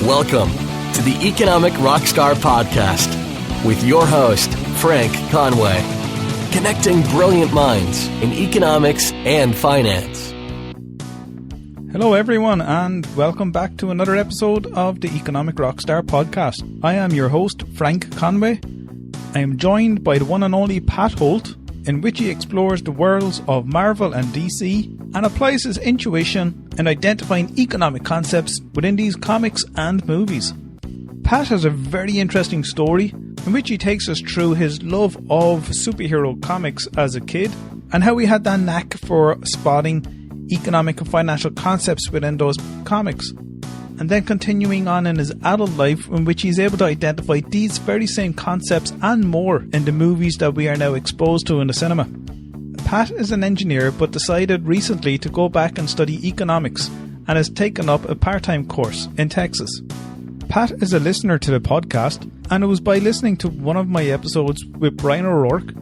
Welcome to the Economic Rockstar Podcast with your host, Frank Conway, connecting brilliant minds in economics and finance. Hello everyone, and welcome back to another episode of the Economic Rockstar Podcast. I am your host, Frank Conway. I am joined by the one and only Pat Holt, in which he explores the worlds of Marvel and DC and applies his intuition in identifying economic concepts within these comics and movies. Pat has a very interesting story in which he takes us through his love of superhero comics as a kid and how he had that knack for spotting economic and financial concepts within those comics, and then continuing on in his adult life in which he's able to identify these very same concepts and more in the movies that we are now exposed to in the cinema. Pat is an engineer but decided recently to go back and study economics and has taken up a part-time course in Texas. Pat is a listener to the podcast, and it was by listening to one of my episodes with Brian O'Rourke,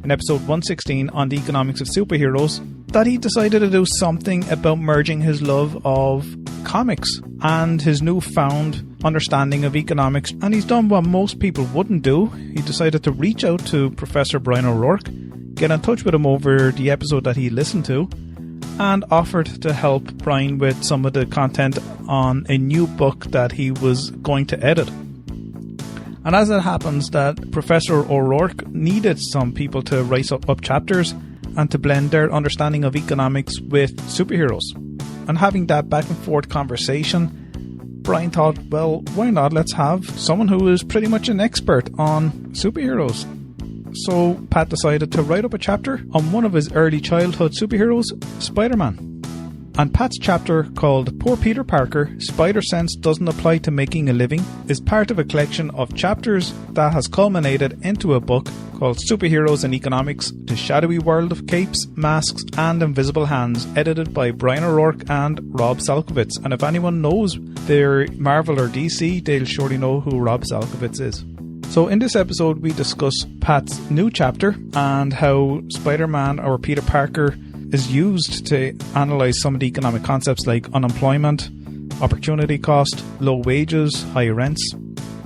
in episode 116 on the economics of superheroes, that he decided to do something about merging his love of comics and his newfound understanding of economics. And he's done what most people wouldn't do. He decided to reach out to Professor Brian O'Rourke, get in touch with him over the episode that he listened to, and offered to help Brian with some of the content on a new book that he was going to edit. And as it happens that Professor O'Rourke needed some people to write up chapters and to blend their understanding of economics with superheroes. And having that back and forth conversation, Brian thought, well, why not? Let's have someone who is pretty much an expert on superheroes. So Pat decided to write up a chapter on one of his early childhood superheroes, Spider-Man. And Pat's chapter, called Poor Peter Parker, Spider Sense Doesn't Apply to Making a Living, is part of a collection of chapters that has culminated into a book called Superheroes and Economics, The Shadowy World of Capes, Masks and Invisible Hands, edited by Brian O'Rourke and Rob Salkowitz. And if anyone knows their Marvel or DC, they'll surely know who Rob Salkowitz is. So in this episode we discuss Pat's new chapter and how Spider-Man, or Peter Parker, is used to analyse some of the economic concepts like unemployment, opportunity cost, low wages, high rents.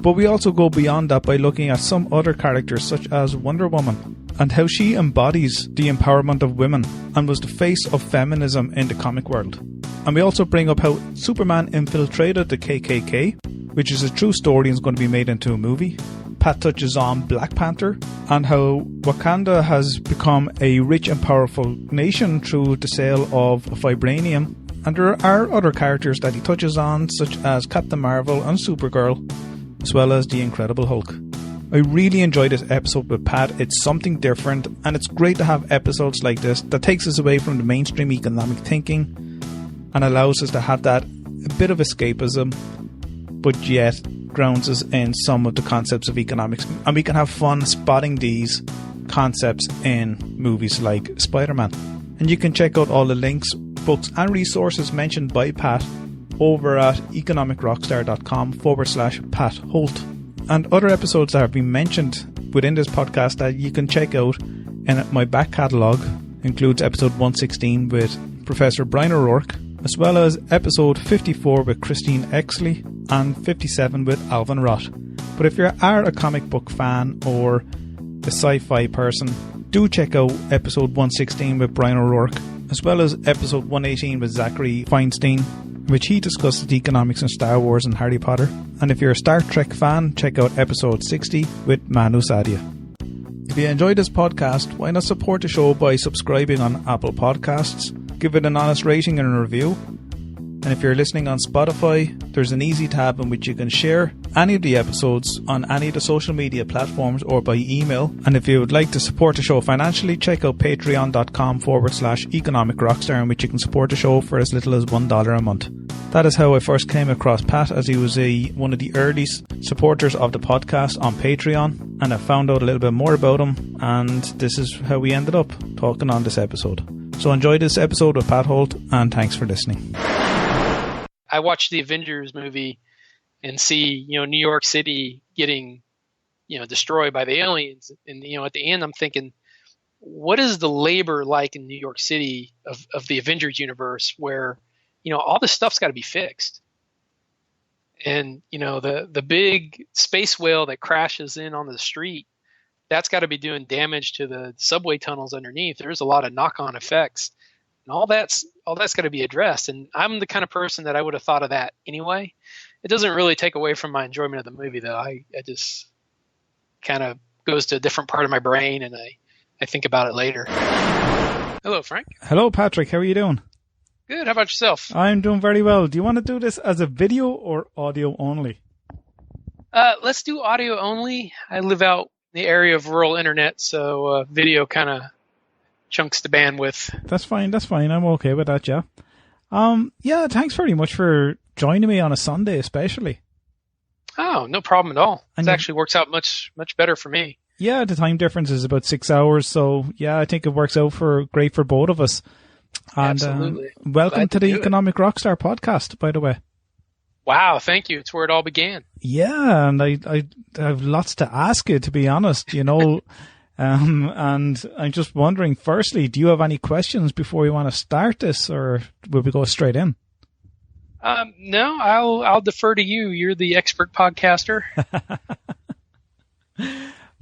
But we also go beyond that by looking at some other characters such as Wonder Woman and how she embodies the empowerment of women and was the face of feminism in the comic world. And we also bring up how Superman infiltrated the KKK, which is a true story and is going to be made into a movie. Pat touches on Black Panther and how Wakanda has become a rich and powerful nation through the sale of vibranium. And there are other characters that he touches on, such as Captain Marvel and Supergirl, as well as the Incredible Hulk. I really enjoyed this episode with Pat. It's something different, and it's great to have episodes like this that takes us away from the mainstream economic thinking and allows us to have that a bit of escapism, but yet grounds us in some of the concepts of economics, and we can have fun spotting these concepts in movies like Spider-Man. And you can check out all the links, books and resources mentioned by Pat over at economicrockstar.com/Pat Holt. And other episodes that have been mentioned within this podcast that you can check out in my back catalogue includes episode 116 with Professor Brian O'Rourke, as well as episode 54 with Christine Exley and 57 with Alvin Roth. But if you are a comic book fan or a sci-fi person, do check out episode 116 with Brian O'Rourke, as well as episode 118 with Zachary Feinstein, in which he discusses the economics in Star Wars and Harry Potter. And if you're a Star Trek fan, check out episode 60 with Manu Sadia. If you enjoyed this podcast, why not support the show by subscribing on Apple Podcasts, give it an honest rating and a review. And if you're listening on Spotify, there's an easy tab in which you can share any of the episodes on any of the social media platforms or by email. And if you would like to support the show financially, check out patreon.com/economic rockstar, in which you can support the show for as little as $1 a month. That is how I first came across Pat, as he was one of the early supporters of the podcast on Patreon, and I found out a little bit more about him, and this is how we ended up talking on this episode. So enjoy this episode with Pat Holt, and thanks for listening. I watched the Avengers movie and see, New York City getting, destroyed by the aliens. And, at the end, I'm thinking, what is the labor like in New York City of the Avengers universe where, all this stuff's got to be fixed? And, the big space whale that crashes in on the street, that's got to be doing damage to the subway tunnels underneath. There's a lot of knock-on effects. And all that's got to be addressed. And I'm the kind of person that I would have thought of that anyway. It doesn't really take away from my enjoyment of the movie, though. I just kind of goes to a different part of my brain, and I think about it later. Hello, Frank. Hello, Patrick. How are you doing? Good. How about yourself? I'm doing very well. Do you want to do this as a video or audio only? Let's do audio only. I live out in the area of rural internet, so video kind of chunks the bandwidth. That's fine. I'm okay with that, yeah. Yeah, thanks very much for joining me on a Sunday especially. Oh, no problem at all. It actually works out much better for me. Yeah, the time difference is about 6 hours, so yeah, I think it works out great for both of us. And, absolutely. Welcome to the Economic Rockstar podcast, by the way. Wow, thank you. It's where it all began. Yeah, and I have lots to ask you, to be honest, and I'm just wondering, firstly, do you have any questions before we want to start this, or will we go straight in? No, I'll defer to you. You're the expert podcaster.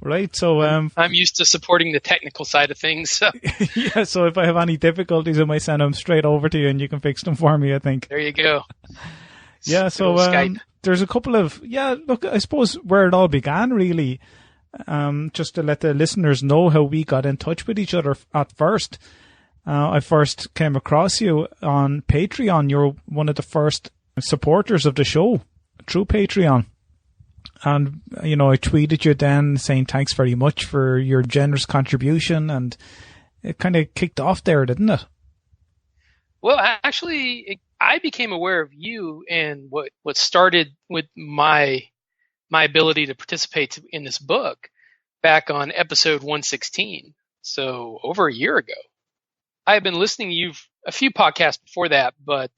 Right, so I'm used to supporting the technical side of things. So. Yeah, so if I have any difficulties, I might send them straight over to you, and you can fix them for me, I think. There you go. Yeah, so there's a couple of look, I suppose where it all began, really. Just to let the listeners know how we got in touch with each other at first. I first came across you on Patreon. You're one of the first supporters of the show through Patreon. And, I tweeted you then saying thanks very much for your generous contribution, and it kind of kicked off there, didn't it? Well, actually, I became aware of you and what started with my ability to participate in this book back on episode 116. So over a year ago. I had been listening to you a few podcasts before that, but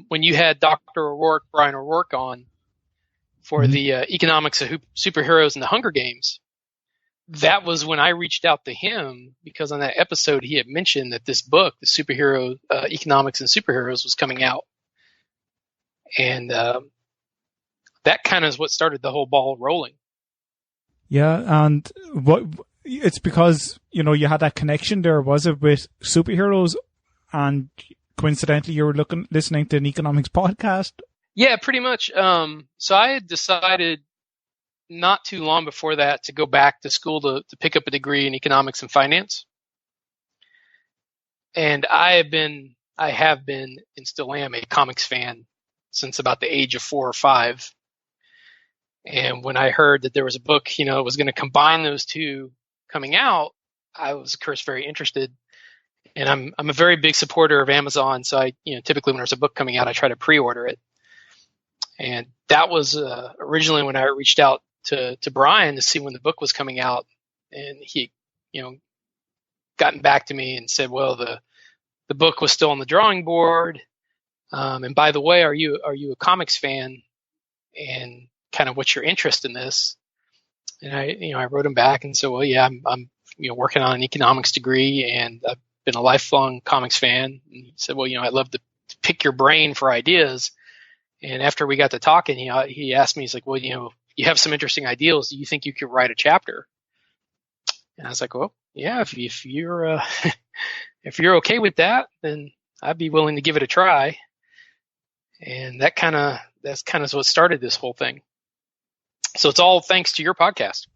when you had Dr. O'Rourke, Brian O'Rourke on for the economics of superheroes and the Hunger Games, that was when I reached out to him, because on that episode he had mentioned that this book, the superhero economics and superheroes, was coming out. And that kind of is what started the whole ball rolling. Yeah, and it's because, you had that connection there, was it, with superheroes, and coincidentally you were listening to an economics podcast? Yeah, pretty much. So I had decided not too long before that to go back to school to pick up a degree in economics and finance. And I have been and still am a comics fan since about the age of 4 or 5. And when I heard that there was a book, was going to combine those two coming out, I was, of course, very interested. And I'm a very big supporter of Amazon, so I, typically when there's a book coming out, I try to pre-order it. And that was originally when I reached out to Brian to see when the book was coming out, and he, gotten back to me and said, well, the book was still on the drawing board. And by the way, are you a comics fan? And kind of what's your interest in this? And I wrote him back and said, well, yeah, I'm working on an economics degree, and I've been a lifelong comics fan. And he said, well, I'd love to pick your brain for ideas. And after we got to talking, he asked me, he's like, well, you have some interesting ideas. Do you think you could write a chapter? And I was like, well, yeah, if you're if you're okay with that, then I'd be willing to give it a try. And that's kind of what started this whole thing. So it's all thanks to your podcast.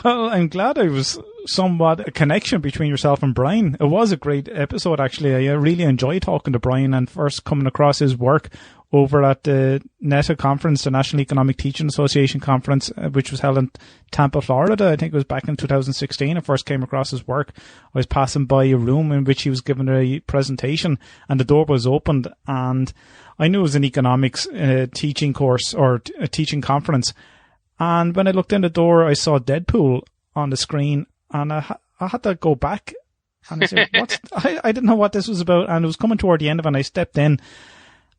Well, I'm glad I was somewhat a connection between yourself and Brian. It was a great episode, actually. I really enjoyed talking to Brian and first coming across his work over at the NETA conference, the National Economic Teaching Association conference, which was held in Tampa, Florida. I think it was back in 2016. I first came across his work. I was passing by a room in which he was giving a presentation, and the door was opened, and I knew it was an economics teaching course or a teaching conference. And when I looked in the door, I saw Deadpool on the screen, and I had to go back. And I said, I didn't know what this was about. And it was coming toward the end of it, and I stepped in.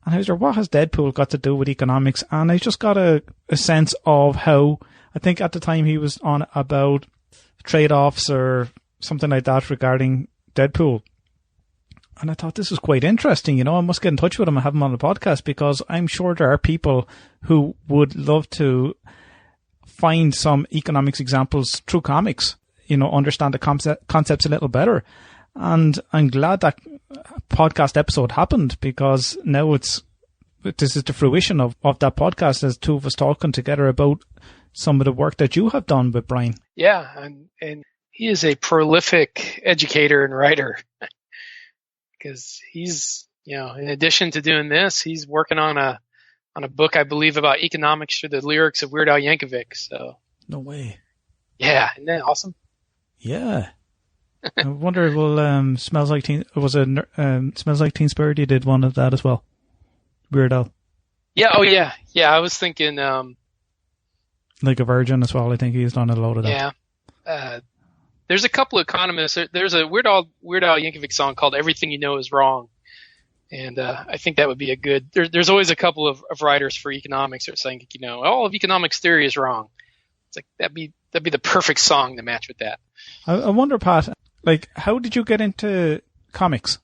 And I was like, what has Deadpool got to do with economics? And I just got a sense of how, I think at the time he was on about trade-offs or something like that regarding Deadpool. And I thought this was quite interesting, I must get in touch with him and have him on the podcast, because I'm sure there are people who would love to find some economics examples through comics, understand the concepts a little better. And I'm glad that podcast episode happened, because now this is the fruition of that podcast, as two of us talking together about some of the work that you have done with Brian. Yeah, and he is a prolific educator and writer, because he's, in addition to doing this, he's working on a book, I believe, about economics through the lyrics of Weird Al Yankovic. So no way. Yeah, isn't that awesome? Yeah. I wonder, Smells Like Teen Spirit, you did one of that as well. Weird Al. Yeah, oh yeah. Yeah, I was thinking Like a Virgin as well. I think he's done a load of that. Yeah. There's a couple of economists. There's a Weird Al Yankovic song called Everything You Know Is Wrong. And I think that would be a good. There's always a couple of writers for economics that are saying, all of economics theory is wrong. It's like that'd be the perfect song to match with that. I wonder, Pat, how did you get into comics?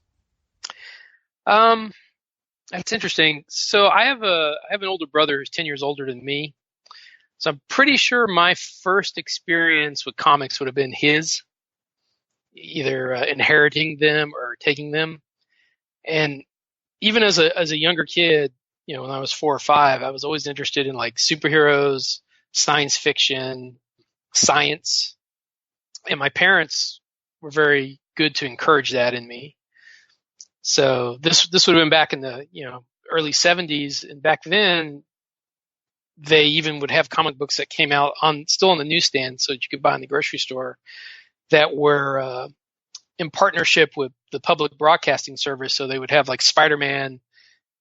That's interesting. So I have an older brother who's 10 years older than me. So I'm pretty sure my first experience with comics would have been his, either inheriting them or taking them. And even as a younger kid, when I was 4 or 5, I was always interested in like superheroes, science fiction, science. And my parents were very good to encourage that in me. So this would have been back in the, early 70s. And back then, they even would have comic books that came out still on the newsstand, so that you could buy in the grocery store, that were in partnership with the public broadcasting service. So they would have like Spider-Man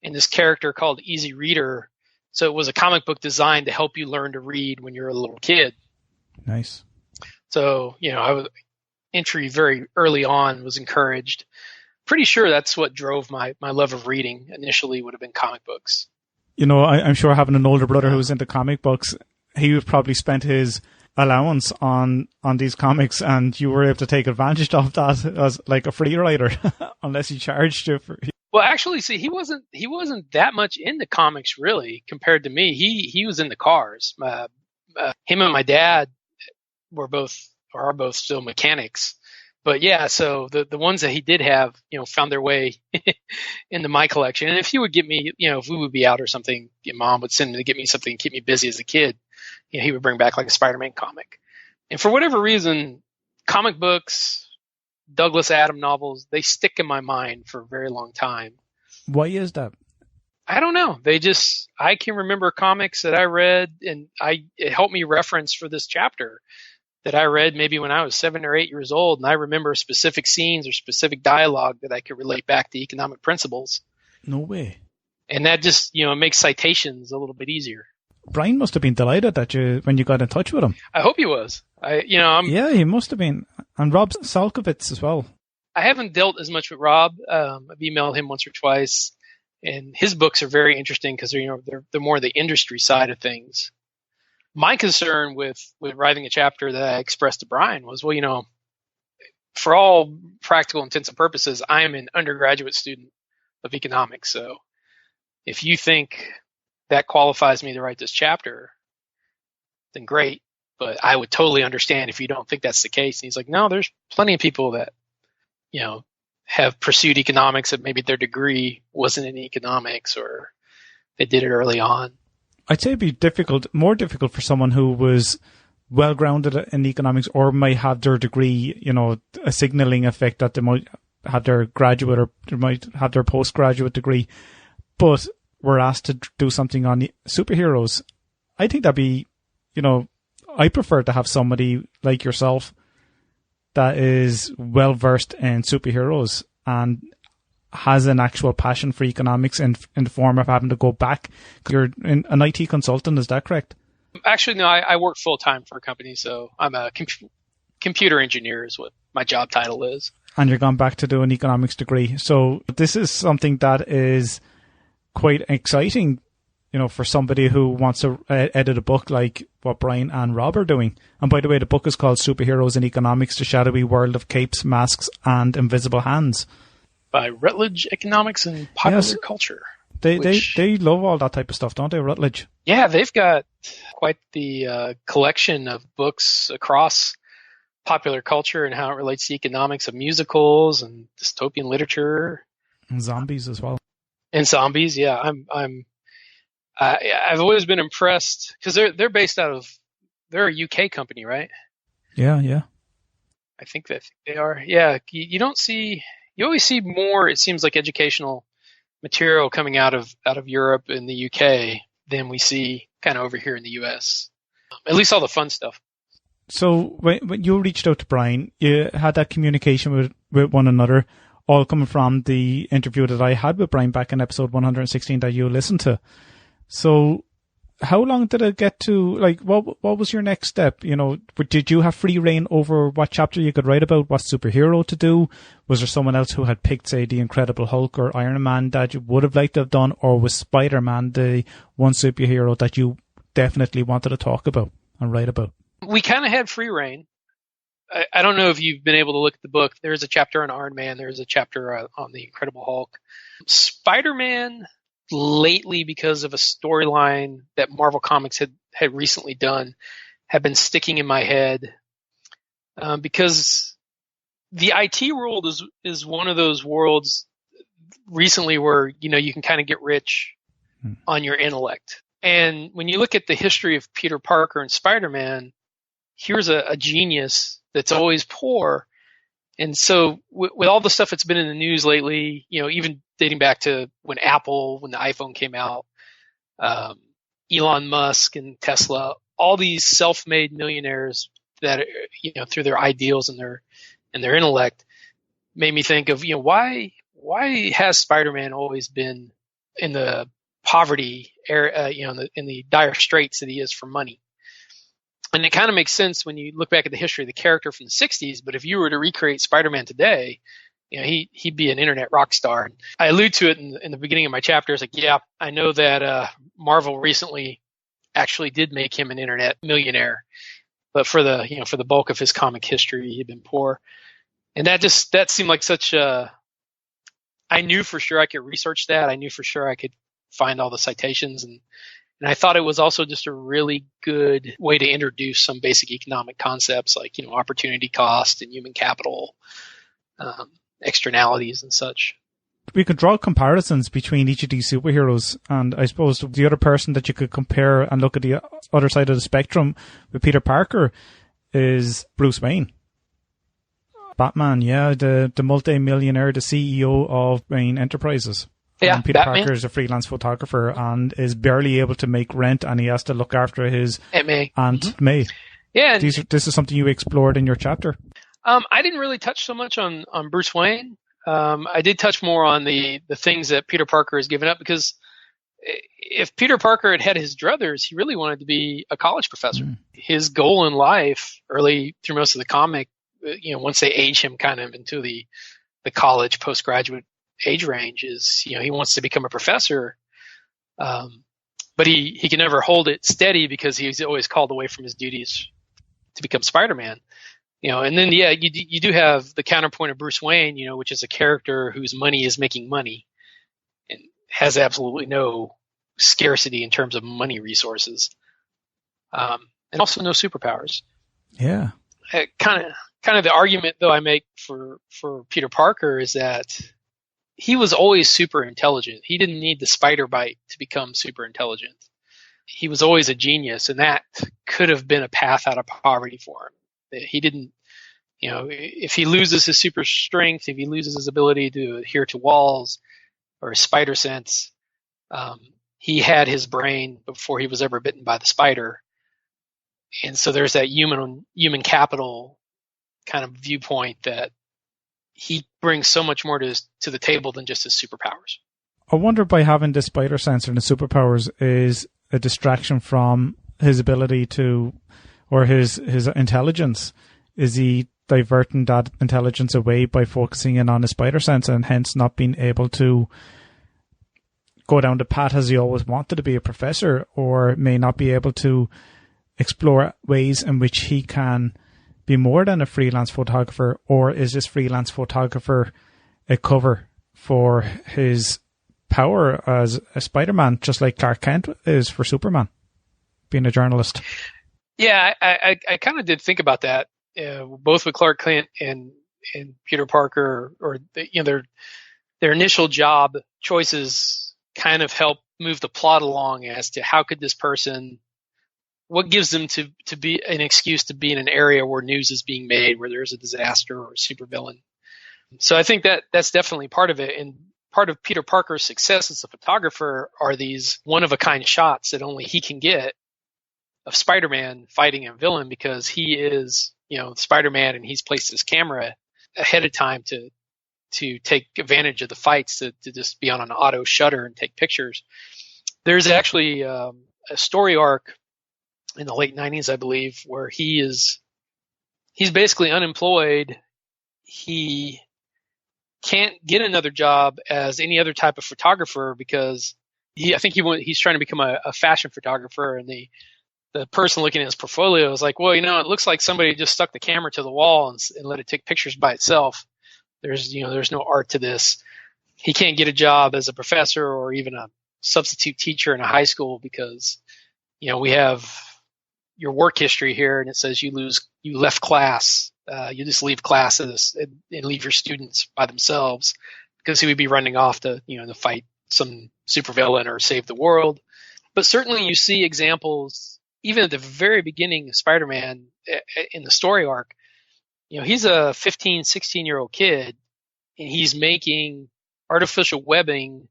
and this character called Easy Reader. So it was a comic book designed to help you learn to read when you're a little kid. Nice. So, entry very early on was encouraged. Pretty sure that's what drove my love of reading initially, would have been comic books. I'm sure having an older brother who's into comic books, he would probably spent his allowance on these comics, and you were able to take advantage of that as like a free rider, unless he charged you for. Well, actually, see, he wasn't that much into comics really compared to me. He was into cars. Him and my dad are both still mechanics. But yeah, so the ones that he did have, found their way into my collection. And if he would get me, if we would be out or something, Mom would send me to get me something to keep me busy as a kid. He would bring back like a Spider-Man comic. And for whatever reason, comic books, Douglas Adams novels, they stick in my mind for a very long time. Why is that? I don't know. I can remember comics that I read, and it helped me reference for this chapter that I read maybe when I was 7 or 8 years old, and I remember specific scenes or specific dialogue that I could relate back to economic principles. No way. And that just, makes citations a little bit easier. Brian must have been delighted when you got in touch with him. I hope he was. Yeah, he must have been. And Rob Salkowitz as well. I haven't dealt as much with Rob. I've emailed him once or twice, and his books are very interesting because they're more the industry side of things. My concern with writing a chapter that I expressed to Brian was, for all practical intents and purposes, I am an undergraduate student of economics. So if you think that qualifies me to write this chapter, then great. But I would totally understand if you don't think that's the case. And he's like, no, there's plenty of people that, have pursued economics that maybe their degree wasn't in economics or they did it early on. I'd say it'd be more difficult for someone who was well grounded in economics or might have their degree, a signaling effect that they might have their graduate or they might have their postgraduate degree, but were asked to do something on superheroes. I think that'd be, I prefer to have somebody like yourself that is well versed in superheroes and has an actual passion for economics in the form of having to go back. You're an IT consultant, is that correct? Actually, no, I work full time for a company, so I'm a computer engineer is what my job title is. And you're gone back to do an economics degree. So this is something that is quite exciting, for somebody who wants to edit a book like what Brian and Rob are doing. And by the way, the book is called Superheroes in Economics, The Shadowy World of Capes, Masks, and Invisible Hands. By Rutledge Economics and Popular Culture. They love all that type of stuff, don't they, Rutledge? Yeah, they've got quite the collection of books across popular culture and how it relates to economics of musicals and dystopian literature. And zombies as well. And zombies, yeah. I've always been impressed because they're based out of, they're a UK company, right? Yeah. I think that they are. Yeah, you always see more, it seems like, educational material coming out of Europe and the UK than we see kind of over here in the US. At least all the fun stuff. So when you reached out to Brian, you had that communication with one another, all coming from the interview that I had with Brian back in episode 116 that you listened to. So how long did it get to, like, what was your next step? You know, did you have free reign over what chapter you could write about, what superhero to do? Was there someone else who had picked, say, the Incredible Hulk or Iron Man that you would have liked to have done, or was Spider-Man the one superhero that you definitely wanted to talk about and write about? We kind of had free reign. I don't know if you've been able to look at the book. There's a chapter on Iron Man. There's a chapter on the Incredible Hulk. Spider-Man, lately, because of a storyline that Marvel Comics had recently done, have been sticking in my head, because the IT world is one of those worlds recently where, you know, you can kind of get rich on your intellect. And when you look at the history of Peter Parker and Spider-Man, here's a genius that's always poor. And so with all the stuff that's been in the news lately, you know, even dating back to when the iPhone came out, Elon Musk and Tesla, all these self-made millionaires that, you know, through their ideals and their intellect, made me think of, you know, why has Spider-Man always been in the poverty area, you know, in the dire straits that he is for money? And it kind of makes sense when you look back at the history of the character from the 60s, but if you were to recreate Spider-Man today, you know, he'd be an internet rock star. I allude to it in the beginning of my chapter. It's like, yeah, I know that Marvel recently actually did make him an internet millionaire, but for the bulk of his comic history, he'd been poor. And that seemed like such a, I knew for sure I could research that. I knew for sure I could find all the citations, and I thought it was also just a really good way to introduce some basic economic concepts like, you know, opportunity cost and human capital, externalities and such. We could draw comparisons between each of these superheroes, and I suppose the other person that you could compare and look at the other side of the spectrum with Peter Parker is Bruce Wayne. Batman, yeah, the multi-millionaire, the CEO of Wayne Enterprises. Yeah, and Peter Batman. Parker is a freelance photographer and is barely able to make rent, and he has to look after his Aunt May. Yeah, this is something you explored in your chapter. I didn't really touch so much on Bruce Wayne. I did touch more on the things that Peter Parker has given up, because if Peter Parker had his druthers, he really wanted to be a college professor. His goal in life, early through most of the comic, you know, once they age him kind of into the college postgraduate age range, is, you know, he wants to become a professor, but he can never hold it steady because he's always called away from his duties to become Spider-Man. You know, and then, yeah, you do have the counterpoint of Bruce Wayne, you know, which is a character whose money is making money and has absolutely no scarcity in terms of money resources, and also no superpowers. Yeah. Kind of the argument, though, I make for Peter Parker is that he was always super intelligent. He didn't need the spider bite to become super intelligent. He was always a genius, and that could have been a path out of poverty for him. He didn't, you know, if he loses his super strength, if he loses his ability to adhere to walls or his spider sense, he had his brain before he was ever bitten by the spider. And so there's that human capital kind of viewpoint that he brings so much more to the table than just his superpowers. I wonder, by having the spider sense and the superpowers, is a distraction from his ability to, or his intelligence. Is he diverting that intelligence away by focusing in on his spider sense and hence not being able to go down the path as he always wanted to be a professor, or may not be able to explore ways in which he can be more than a freelance photographer? Or is this freelance photographer a cover for his power as a Spider-Man, just like Clark Kent is for Superman, being a journalist. Yeah, I kind of did think about that, both with Clark Kent and Peter Parker, or their initial job choices kind of help move the plot along as to how could this person, what gives them to be an excuse to be in an area where news is being made, where there's a disaster or a supervillain. So I think that's definitely part of it. And part of Peter Parker's success as a photographer are these one-of-a-kind shots that only he can get of Spider-Man fighting a villain, because he is, Spider-Man, and he's placed his camera ahead of time to take advantage of the fights, to just be on an auto shutter and take pictures. There's actually a story arc in the late 90s, I believe, where he's basically unemployed. He can't get another job as any other type of photographer because he's trying to become a fashion photographer, and the person looking at his portfolio is like, well, it looks like somebody just stuck the camera to the wall and let it take pictures by itself. There's no art to this. He can't get a job as a professor or even a substitute teacher in a high school because, we have your work history here, and it says you left class. You just leave classes and leave your students by themselves, because he would be running off to fight some supervillain or save the world. But certainly you see examples, even at the very beginning of Spider-Man in the story arc. He's a 15, 16-year-old kid, and he's making artificial webbing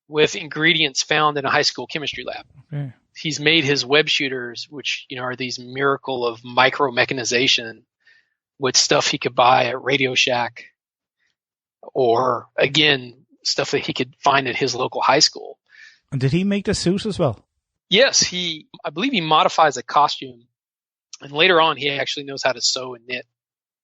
with ingredients found in a high school chemistry lab. Okay. He's made his web shooters, which are these miracle of micro mechanization, with stuff he could buy at Radio Shack, or again, stuff that he could find at his local high school. And did he make the suit as well? Yes, I believe he modifies a costume, and later on he actually knows how to sew and knit.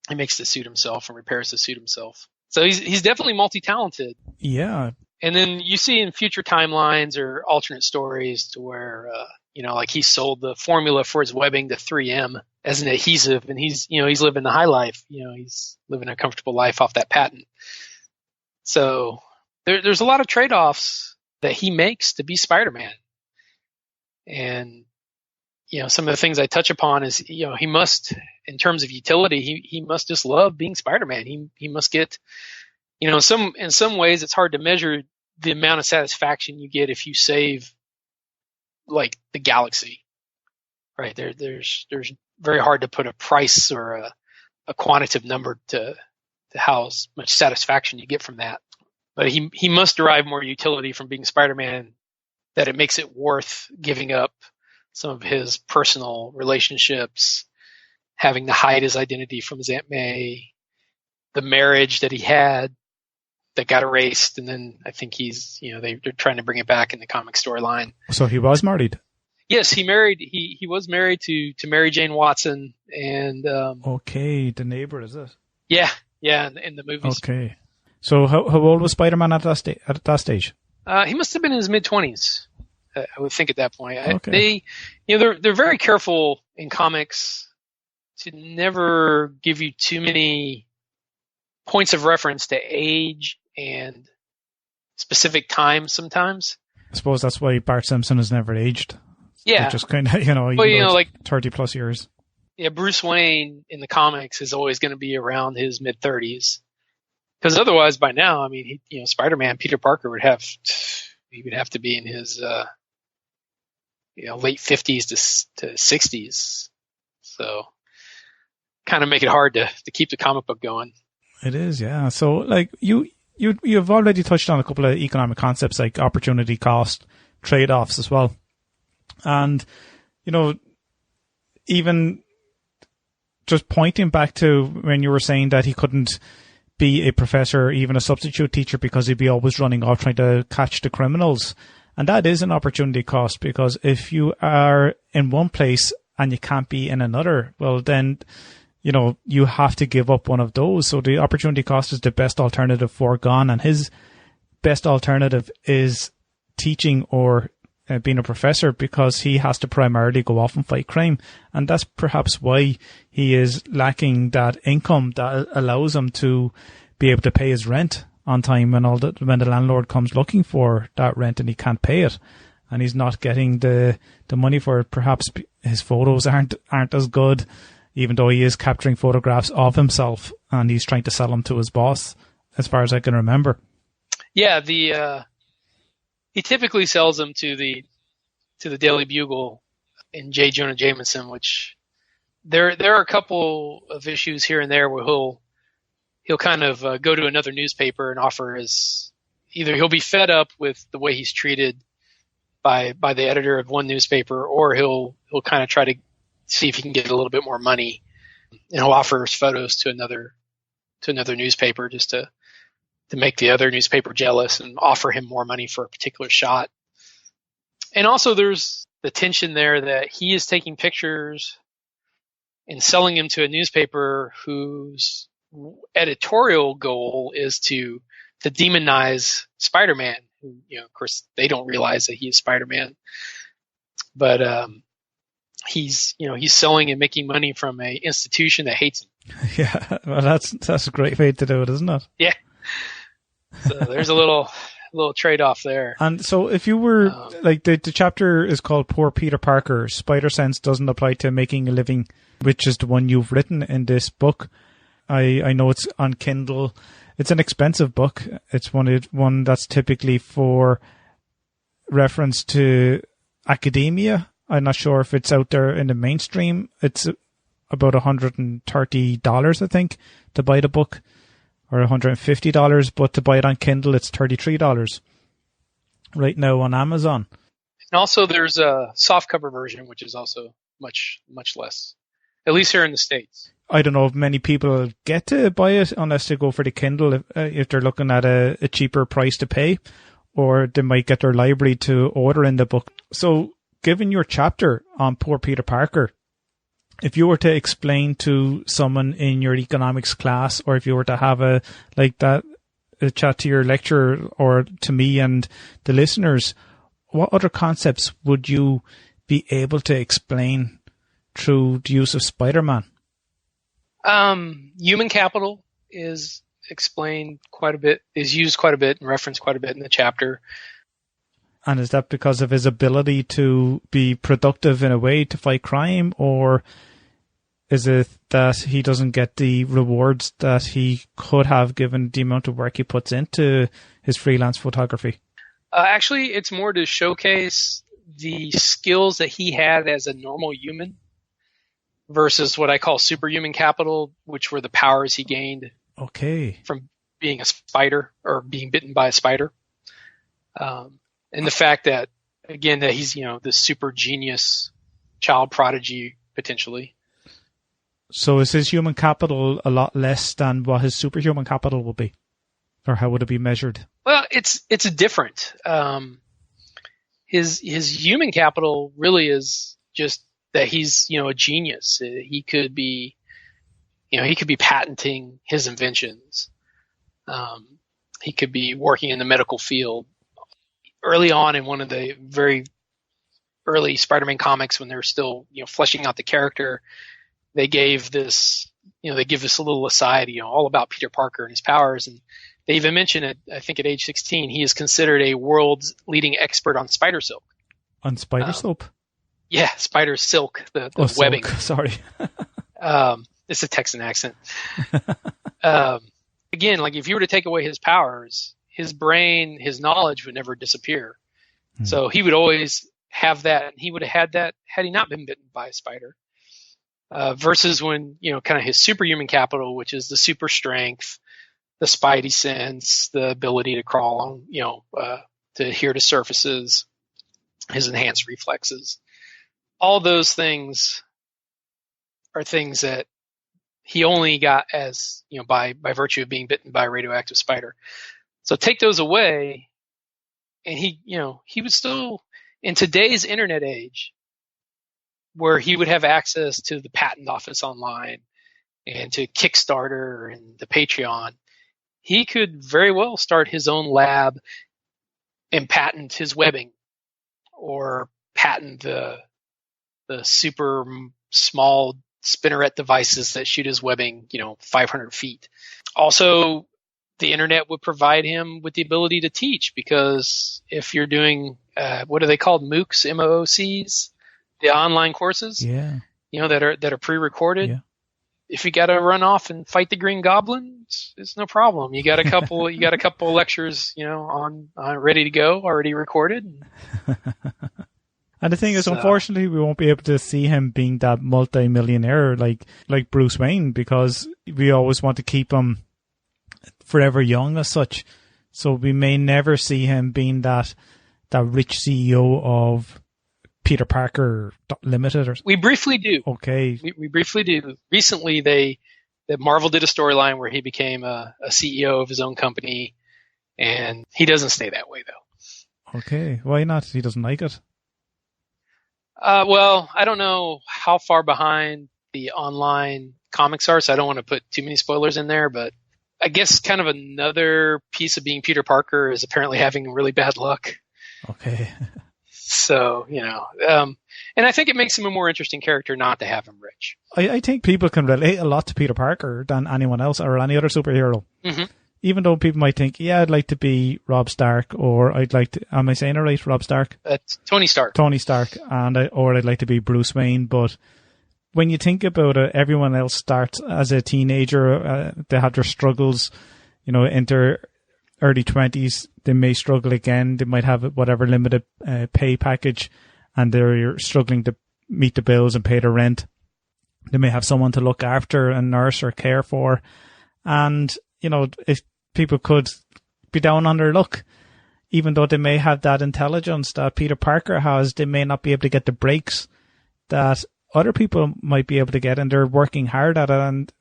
He makes the suit himself and repairs the suit himself. So he's definitely multi-talented. Yeah. And then you see in future timelines or alternate stories to where, like he sold the formula for his webbing to 3M as an adhesive, and he's living the high life. He's living a comfortable life off that patent. So there's a lot of trade-offs that he makes to be Spider-Man. And, some of the things I touch upon is, he must, in terms of utility, he must just love being Spider-Man. He must get, in some ways it's hard to measure the amount of satisfaction you get if you save like the galaxy, right? There's very hard to put a price or a quantitative number to how much satisfaction you get from that. But he must derive more utility from being Spider-Man, that it makes it worth giving up some of his personal relationships, having to hide his identity from his Aunt May, the marriage that he had that got erased, and then I think they're trying to bring it back in the comic storyline. So he was married? Yes, he was married to Mary Jane Watson, and okay, the neighbor, is it? Yeah, in the movies. Okay. So how old was Spider-Man at that stage? He must have been in his mid-20s. I would think at that point. Okay. They're very careful in comics to never give you too many points of reference to age and specific time sometimes. I suppose that's why Bart Simpson has never aged. Yeah. They're just kind of, like 30 plus years. Yeah, Bruce Wayne in the comics is always going to be around his mid-30s. Because otherwise, by now, Spider-Man, Peter Parker would have to be in his late 50s to 60s. So kind of make it hard to keep the comic book going. It is, yeah. So like you've already touched on a couple of economic concepts like opportunity cost, trade-offs as well. And, even just pointing back to when you were saying that he couldn't be a professor or even a substitute teacher because he'd be always running off trying to catch the criminals. And that is an opportunity cost, because if you are in one place and you can't be in another, well then, you have to give up one of those. So the opportunity cost is the best alternative foregone, and his best alternative is teaching or being a professor, because he has to primarily go off and fight crime. And that's perhaps why he is lacking that income that allows him to be able to pay his rent, on time when the landlord comes looking for that rent and he can't pay it, and he's not getting the money for it. Perhaps his photos aren't as good, even though he is capturing photographs of himself and he's trying to sell them to his boss, as far as I can remember. Yeah, he typically sells them to the Daily Bugle and J. Jonah Jameson, which there are a couple of issues here and there where he'll kind of go to another newspaper and offer either he'll be fed up with the way he's treated by the editor of one newspaper, or he'll kind of try to see if he can get a little bit more money, and he'll offer his photos to another newspaper just to make the other newspaper jealous and offer him more money for a particular shot. And also there's the tension there that he is taking pictures and selling them to a newspaper whose editorial goal is to demonize Spider-Man. Who, of course, they don't realize that he is Spider-Man, but he's selling and making money from an institution that hates him. Yeah, well, that's a great way to do it, isn't it? Yeah. So there's a little trade-off there. And so if you were, the chapter is called Poor Peter Parker, Spider Sense doesn't apply to making a living, which is the one you've written in this book. I know it's on Kindle. It's an expensive book. It's one that's typically for reference to academia. I'm not sure if it's out there in the mainstream. It's about $130, I think, to buy the book, or $150, but to buy it on Kindle, it's $33 right now on Amazon. And also there's a softcover version, which is also much, much less, at least here in the States. I don't know if many people get to buy it unless they go for the Kindle, if they're looking at a cheaper price to pay, or they might get their library to order in the book. So given your chapter on Poor Peter Parker, if you were to explain to someone in your economics class, or if you were to have a chat to your lecturer or to me and the listeners, what other concepts would you be able to explain through the use of Spider-Man? Human capital is explained quite a bit, is used quite a bit and referenced quite a bit in the chapter. And is that because of his ability to be productive in a way to fight crime, or is it that he doesn't get the rewards that he could have given the amount of work he puts into his freelance photography? Actually, it's more to showcase the skills that he had as a normal human versus what I call superhuman capital, which were the powers he gained from being a spider or being bitten by a spider. And the fact that, again, that he's, this super genius child prodigy potentially. So is his human capital a lot less than what his superhuman capital will be? Or how would it be measured? Well, it's different. His human capital really is just that he's, a genius. He could be patenting his inventions. He could be working in the medical field. Early on in one of the very early Spider-Man comics, when they were still, fleshing out the character, they gave this, they give this little aside, all about Peter Parker and his powers. And they even mention it, I think at age 16, he is considered a world's leading expert on spider silk. On spider silk? Yeah, spider silk, the webbing. Silk. Sorry. It's a Texan accent. Again, like if you were to take away his powers, his brain, his knowledge would never disappear. So he would always have that. He would have had that had he not been bitten by a spider. Versus when, kind of his superhuman capital, which is the super strength, the spidey sense, the ability to crawl on, to adhere to surfaces, his enhanced reflexes. All those things are things that he only got as, by virtue of being bitten by a radioactive spider. So take those away, and he would still, in today's internet age, where he would have access to the patent office online and to Kickstarter and the Patreon, he could very well start his own lab and patent his webbing, or patent the super small spinneret devices that shoot his webbing, 500 feet. Also, the internet would provide him with the ability to teach, because if you're doing, what are they called? MOOCs, MOOCs, the online courses, Yeah. that are pre-recorded. Yeah. If you got to run off and fight the Green Goblin, it's no problem. You got a couple lectures, on ready to go, already recorded. And the thing is, unfortunately, we won't be able to see him being that multi-millionaire like Bruce Wayne, because we always want to keep him forever young as such. So we may never see him being that rich CEO of Peter Parker Limited. We briefly do. Okay. We briefly do. Recently, that Marvel did a storyline where he became a CEO of his own company, and he doesn't stay that way, though. Okay. Why not? He doesn't like it. Well, I don't know how far behind the online comics are, so I don't want to put too many spoilers in there, but I guess kind of another piece of being Peter Parker is apparently having really bad luck. Okay. So, and I think it makes him a more interesting character not to have him rich. I think people can relate a lot to Peter Parker than anyone else or any other superhero. Mm-hmm. Even though people might think, yeah, I'd like to be Rob Stark, or I'd like to, am I saying it right, Rob Stark? Tony Stark. Tony Stark, or I'd like to be Bruce Wayne. But when you think about it, everyone else starts as a teenager. They have their struggles, in their early 20s. They may struggle again. They might have whatever limited pay package, and they're struggling to meet the bills and pay the rent. They may have someone to look after and nurse or care for. And, if people could be down on their luck, even though they may have that intelligence that Peter Parker has, they may not be able to get the breaks that other people might be able to get, and they're working hard at it, and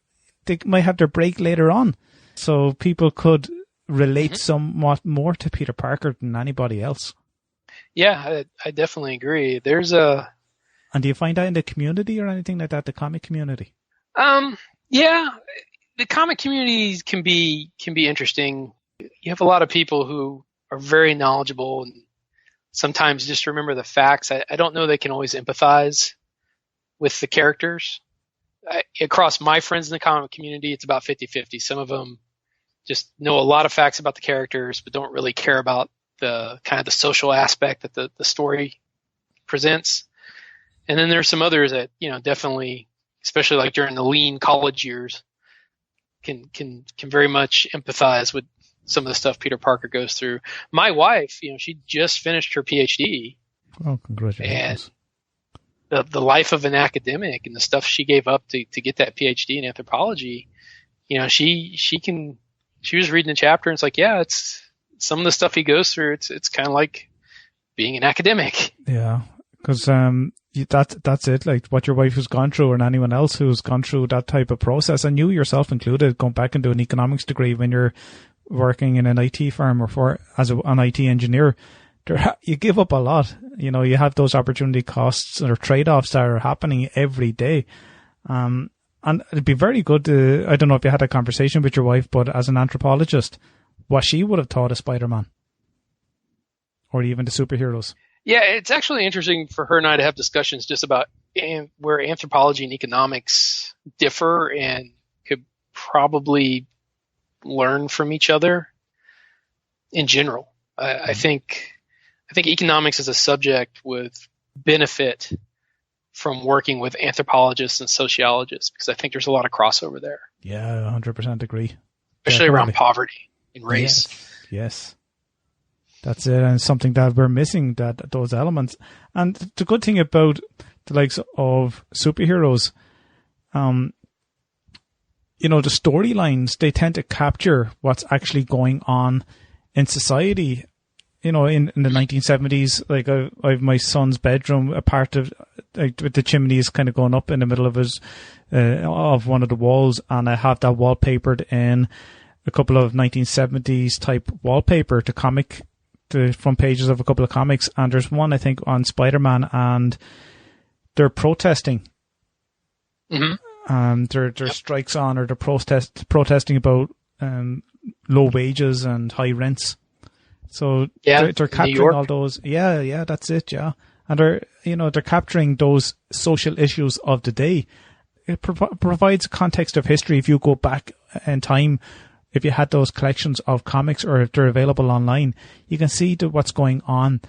they might have their break later on. So people could relate somewhat more to Peter Parker than anybody else. Yeah, I definitely agree. And do you find that in the community or anything like that, the comic community? Yeah, the comic communities can be interesting. You have a lot of people who are very knowledgeable and sometimes just remember the facts. I don't know they can always empathize with the characters. Across my friends in the comic community, it's about 50-50. Some of them just know a lot of facts about the characters, but don't really care about the kind of the social aspect that the story presents. And then there's some others that, definitely, especially like during the lean college years, can very much empathize with some of the stuff Peter Parker goes through. My wife, she just finished her PhD. Oh, congratulations. And the life of an academic and the stuff she gave up to get that PhD in anthropology, she was reading a chapter and it's like, yeah, it's some of the stuff he goes through. It's kind of like being an academic. Yeah. Because that's it, like what your wife has gone through, and anyone else who's gone through that type of process, and you yourself included, going back and doing an economics degree when you're working in an IT firm or as an IT engineer, you give up a lot. You have those opportunity costs or trade-offs that are happening every day. And it'd be very good to, I don't know if you had a conversation with your wife, but as an anthropologist, what she would have taught of Spider-Man or even the superheroes. Yeah, it's actually interesting for her and I to have discussions just about where anthropology and economics differ and could probably learn from each other in general. I think economics as a subject would benefit from working with anthropologists and sociologists, because I think there's a lot of crossover there. Yeah, 100% agree. Especially around poverty and race. Yes. That's it, and something that we're missing, those elements. And the good thing about the likes of superheroes, the storylines, they tend to capture what's actually going on in society. In the 1970s, like I have my son's bedroom, a part of with the chimneys kind of going up in the middle of of one of the walls, and I have that wallpapered in a couple of 1970s type wallpaper the front pages of a couple of comics, and there's one I think on Spider-Man, and they're protesting. Their strikes on, or they're protesting about low wages and high rents. So they're capturing all those. Yeah, that's it. Yeah, and they're capturing those social issues of the day. It provides context of history. If you go back in time, if you had those collections of comics, or if they're available online, you can see what's going on.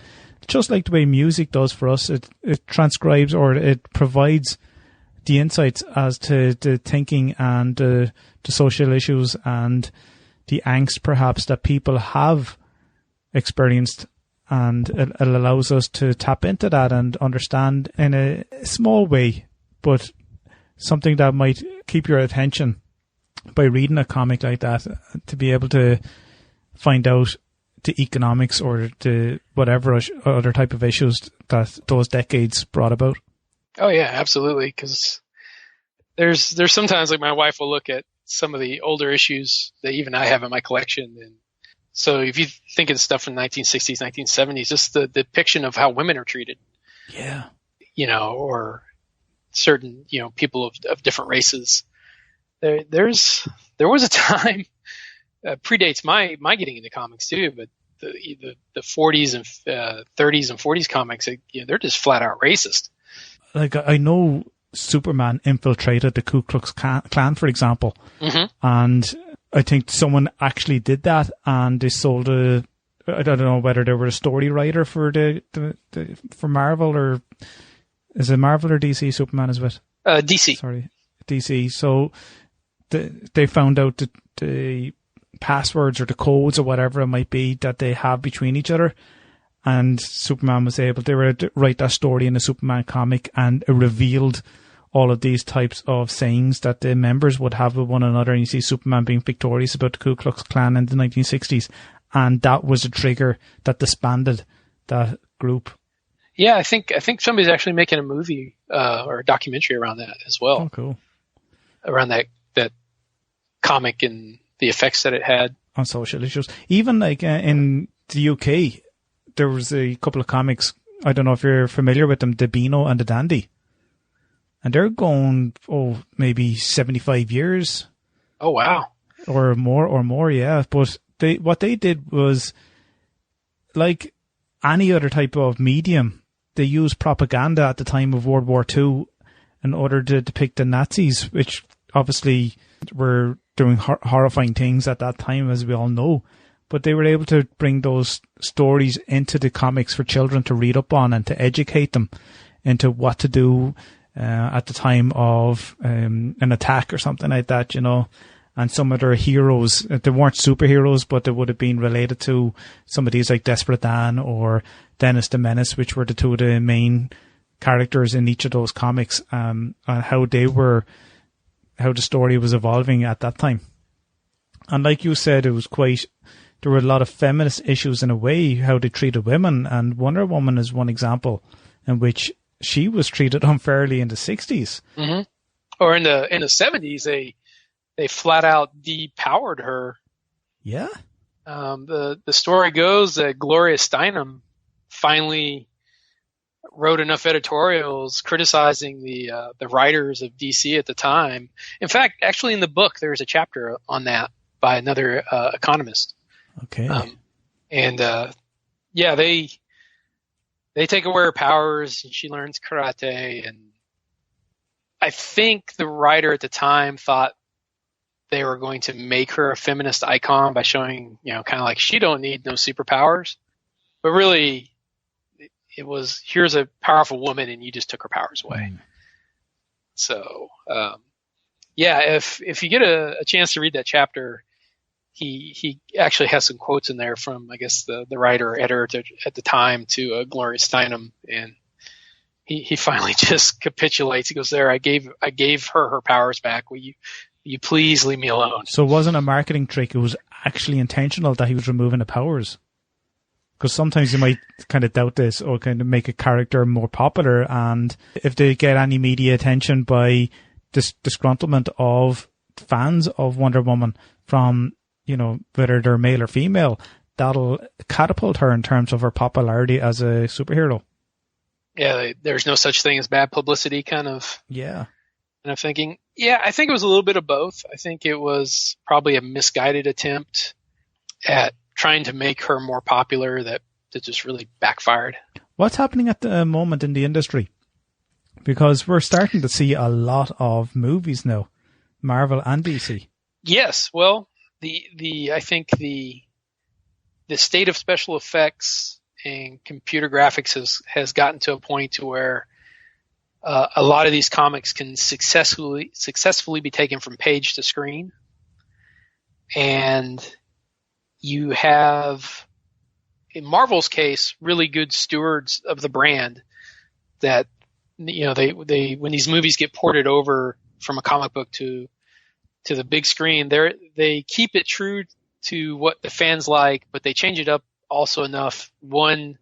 Just like the way music does for us, it transcribes, or it provides the insights as to the thinking and the social issues and the angst perhaps that people have experienced, and it allows us to tap into that and understand in a small way, but something that might keep your attention by reading a comic like that, to be able to find out the economics or the whatever other type of issues that those decades brought about. Oh yeah, absolutely. Because there's sometimes, like, my wife will look at some of the older issues that even I have in my collection, and so if you think of stuff from the 1960s, 1970s, just the depiction of how women are treated. Yeah. Or certain, people of different races. There was a time, predates my getting into comics too, but the 40s and 30s and 40s comics, they're just flat out racist. Like, I know Superman infiltrated the Ku Klux Klan, for example, and I think someone actually did that, and they sold I don't know whether they were a story writer for for Marvel, or is it Marvel or DC Superman is with? DC. Sorry, DC. So they found out that the passwords or the codes or whatever it might be that they have between each other, and Superman was able to write that story in a Superman comic, and it revealed all of these types of sayings that the members would have with one another. And you see Superman being victorious about the Ku Klux Klan in the 1960s. And that was a trigger that disbanded that group. Yeah, I think somebody's actually making a movie or a documentary around that as well. Oh, cool. Around that comic and the effects that it had on social issues. Even like in the UK, there was a couple of comics. I don't know if you're familiar with them, the Beano and the Dandy. And they're going, maybe 75 years. Oh, wow. Or more, yeah. But what they did was, like any other type of medium, they used propaganda at the time of World War II in order to depict the Nazis, which obviously were doing horrifying things at that time, as we all know. But they were able to bring those stories into the comics for children to read up on and to educate them into what to do at the time of an attack or something like that, and some of their heroes, they weren't superheroes, but they would have been related to some of these, like Desperate Dan or Dennis the Menace, which were the two of the main characters in each of those comics, and how the story was evolving at that time. And like you said, there were a lot of feminist issues in a way, how they treated women, and Wonder Woman is one example in which she was treated unfairly in the 60s. Mm-hmm. Or in the 70s, they flat out depowered her. Yeah. The story goes that Gloria Steinem finally wrote enough editorials criticizing the writers of DC at the time. In fact, actually in the book, there's a chapter on that by another economist. Okay. They take away her powers, and she learns karate. And I think the writer at the time thought they were going to make her a feminist icon by showing, kind of like, she don't need no superpowers. But really, it was, here's a powerful woman, and you just took her powers away. So, if you get a chance to read that chapter, he actually has some quotes in there from, I guess, the writer or editor at the time to Gloria Steinem, and he finally just capitulates. He goes, "There, I gave her powers back. Will you please leave me alone?" So it wasn't a marketing trick; it was actually intentional that he was removing the powers. Because sometimes you might kind of doubt this, or kind of make a character more popular, and if they get any media attention by this disgruntlement of fans of Wonder Woman from, whether they're male or female, that'll catapult her in terms of her popularity as a superhero. Yeah, there's no such thing as bad publicity kind of. Yeah. And I'm thinking, I think it was a little bit of both. I think it was probably a misguided attempt at trying to make her more popular that just really backfired. What's happening at the moment in the industry? Because we're starting to see a lot of movies now, Marvel and DC. Yes, well, I think the state of special effects and computer graphics has gotten to a point to where a lot of these comics can successfully be taken from page to screen, and you have, in Marvel's case, really good stewards of the brand that, they when these movies get ported over from a comic book to the big screen, they keep it true to what the fans like, but they change it up also enough, one,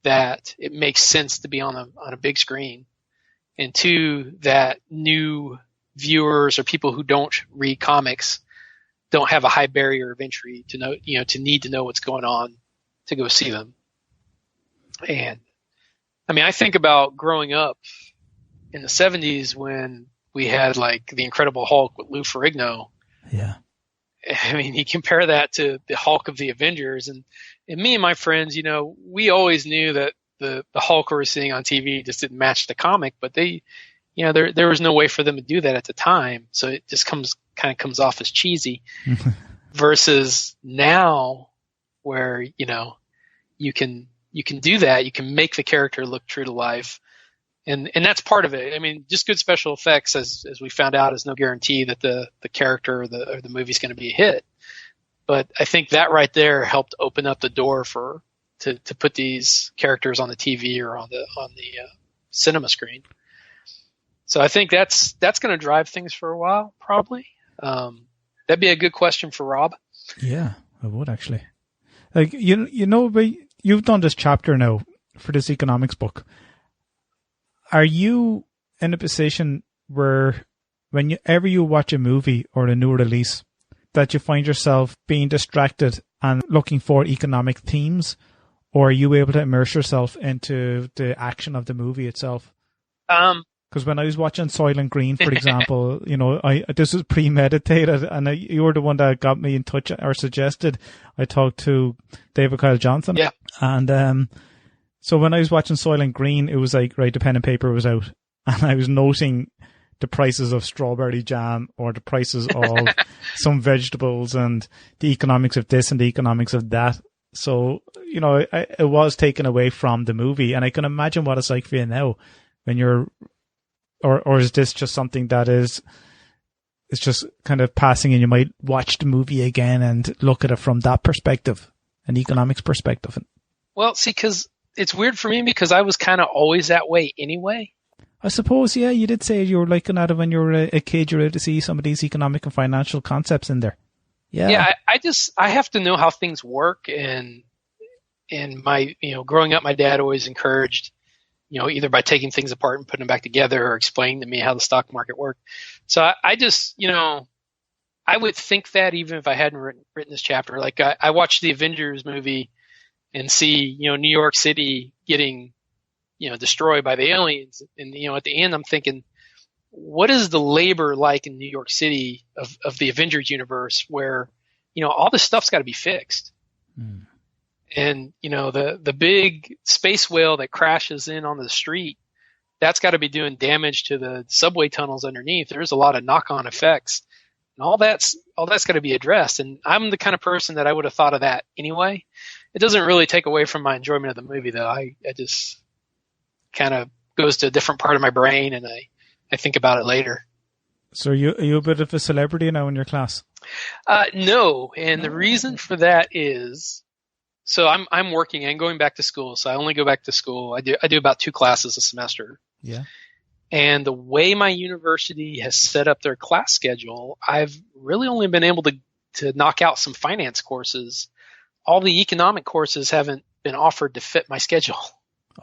that it makes sense to be on a big screen, and two, that new viewers or people who don't read comics don't have a high barrier of entry to know, to need to know what's going on to go see them. And I mean, I think about growing up in the 70s when we had like the Incredible Hulk with Lou Ferrigno. Yeah. I mean, you compare that to the Hulk of the Avengers, and me and my friends, we always knew that the Hulk we were seeing on TV just didn't match the comic, but they, there was no way for them to do that at the time, so it just comes off as cheesy. Versus now, where you can do that, you can make the character look true to life. And that's part of it. I mean, just good special effects, as we found out, is no guarantee that the character or the movie is going to be a hit. But I think that right there helped open up the door to put these characters on the TV or on the cinema screen. So I think that's going to drive things for a while, probably. That'd be a good question for Rob. Yeah, I would actually. Like but you've done this chapter now for this economics book. Are you in a position where whenever you watch a movie or a new release that you find yourself being distracted and looking for economic themes, or are you able to immerse yourself into the action of the movie itself? Because when I was watching Soylent Green, for example, this was premeditated, and you were the one that got me in touch or suggested. I talked to David Kyle Johnson. Yeah. And so when I was watching Soylent Green, it was like, right, the pen and paper was out, and I was noting the prices of strawberry jam or the prices of some vegetables and the economics of this and the economics of that. So, it was taken away from the movie, and I can imagine what it's like for you now when you're, or is this just something that it's just kind of passing and you might watch the movie again and look at it from that perspective, an economics perspective? Well, see, because it's weird for me because I was kind of always that way anyway. I suppose, yeah, you did say you were looking at it when you were a kid. You were able to see some of these economic and financial concepts in there. Yeah. Yeah, I have to know how things work, and my, growing up, my dad always encouraged, either by taking things apart and putting them back together or explaining to me how the stock market worked. So I just, I would think that even if I hadn't written this chapter, like I watched the Avengers movie and see, New York City getting, destroyed by the aliens. And, at the end, I'm thinking, what is the labor like in New York City of the Avengers universe where, all this stuff's got to be fixed. Mm. And, the big space whale that crashes in on the street, that's got to be doing damage to the subway tunnels underneath. There's a lot of knock-on effects, and all that's got to be addressed. And I'm the kind of person that I would have thought of that anyway. It doesn't really take away from my enjoyment of the movie, though. I just kind of goes to a different part of my brain, and I think about it later. So are you a bit of a celebrity now in your class? No, and the reason for that is, so I'm working and going back to school. So I only go back to school. I do about 2 classes a semester. Yeah. And the way my university has set up their class schedule, I've really only been able to knock out some finance courses. All the economic courses haven't been offered to fit my schedule.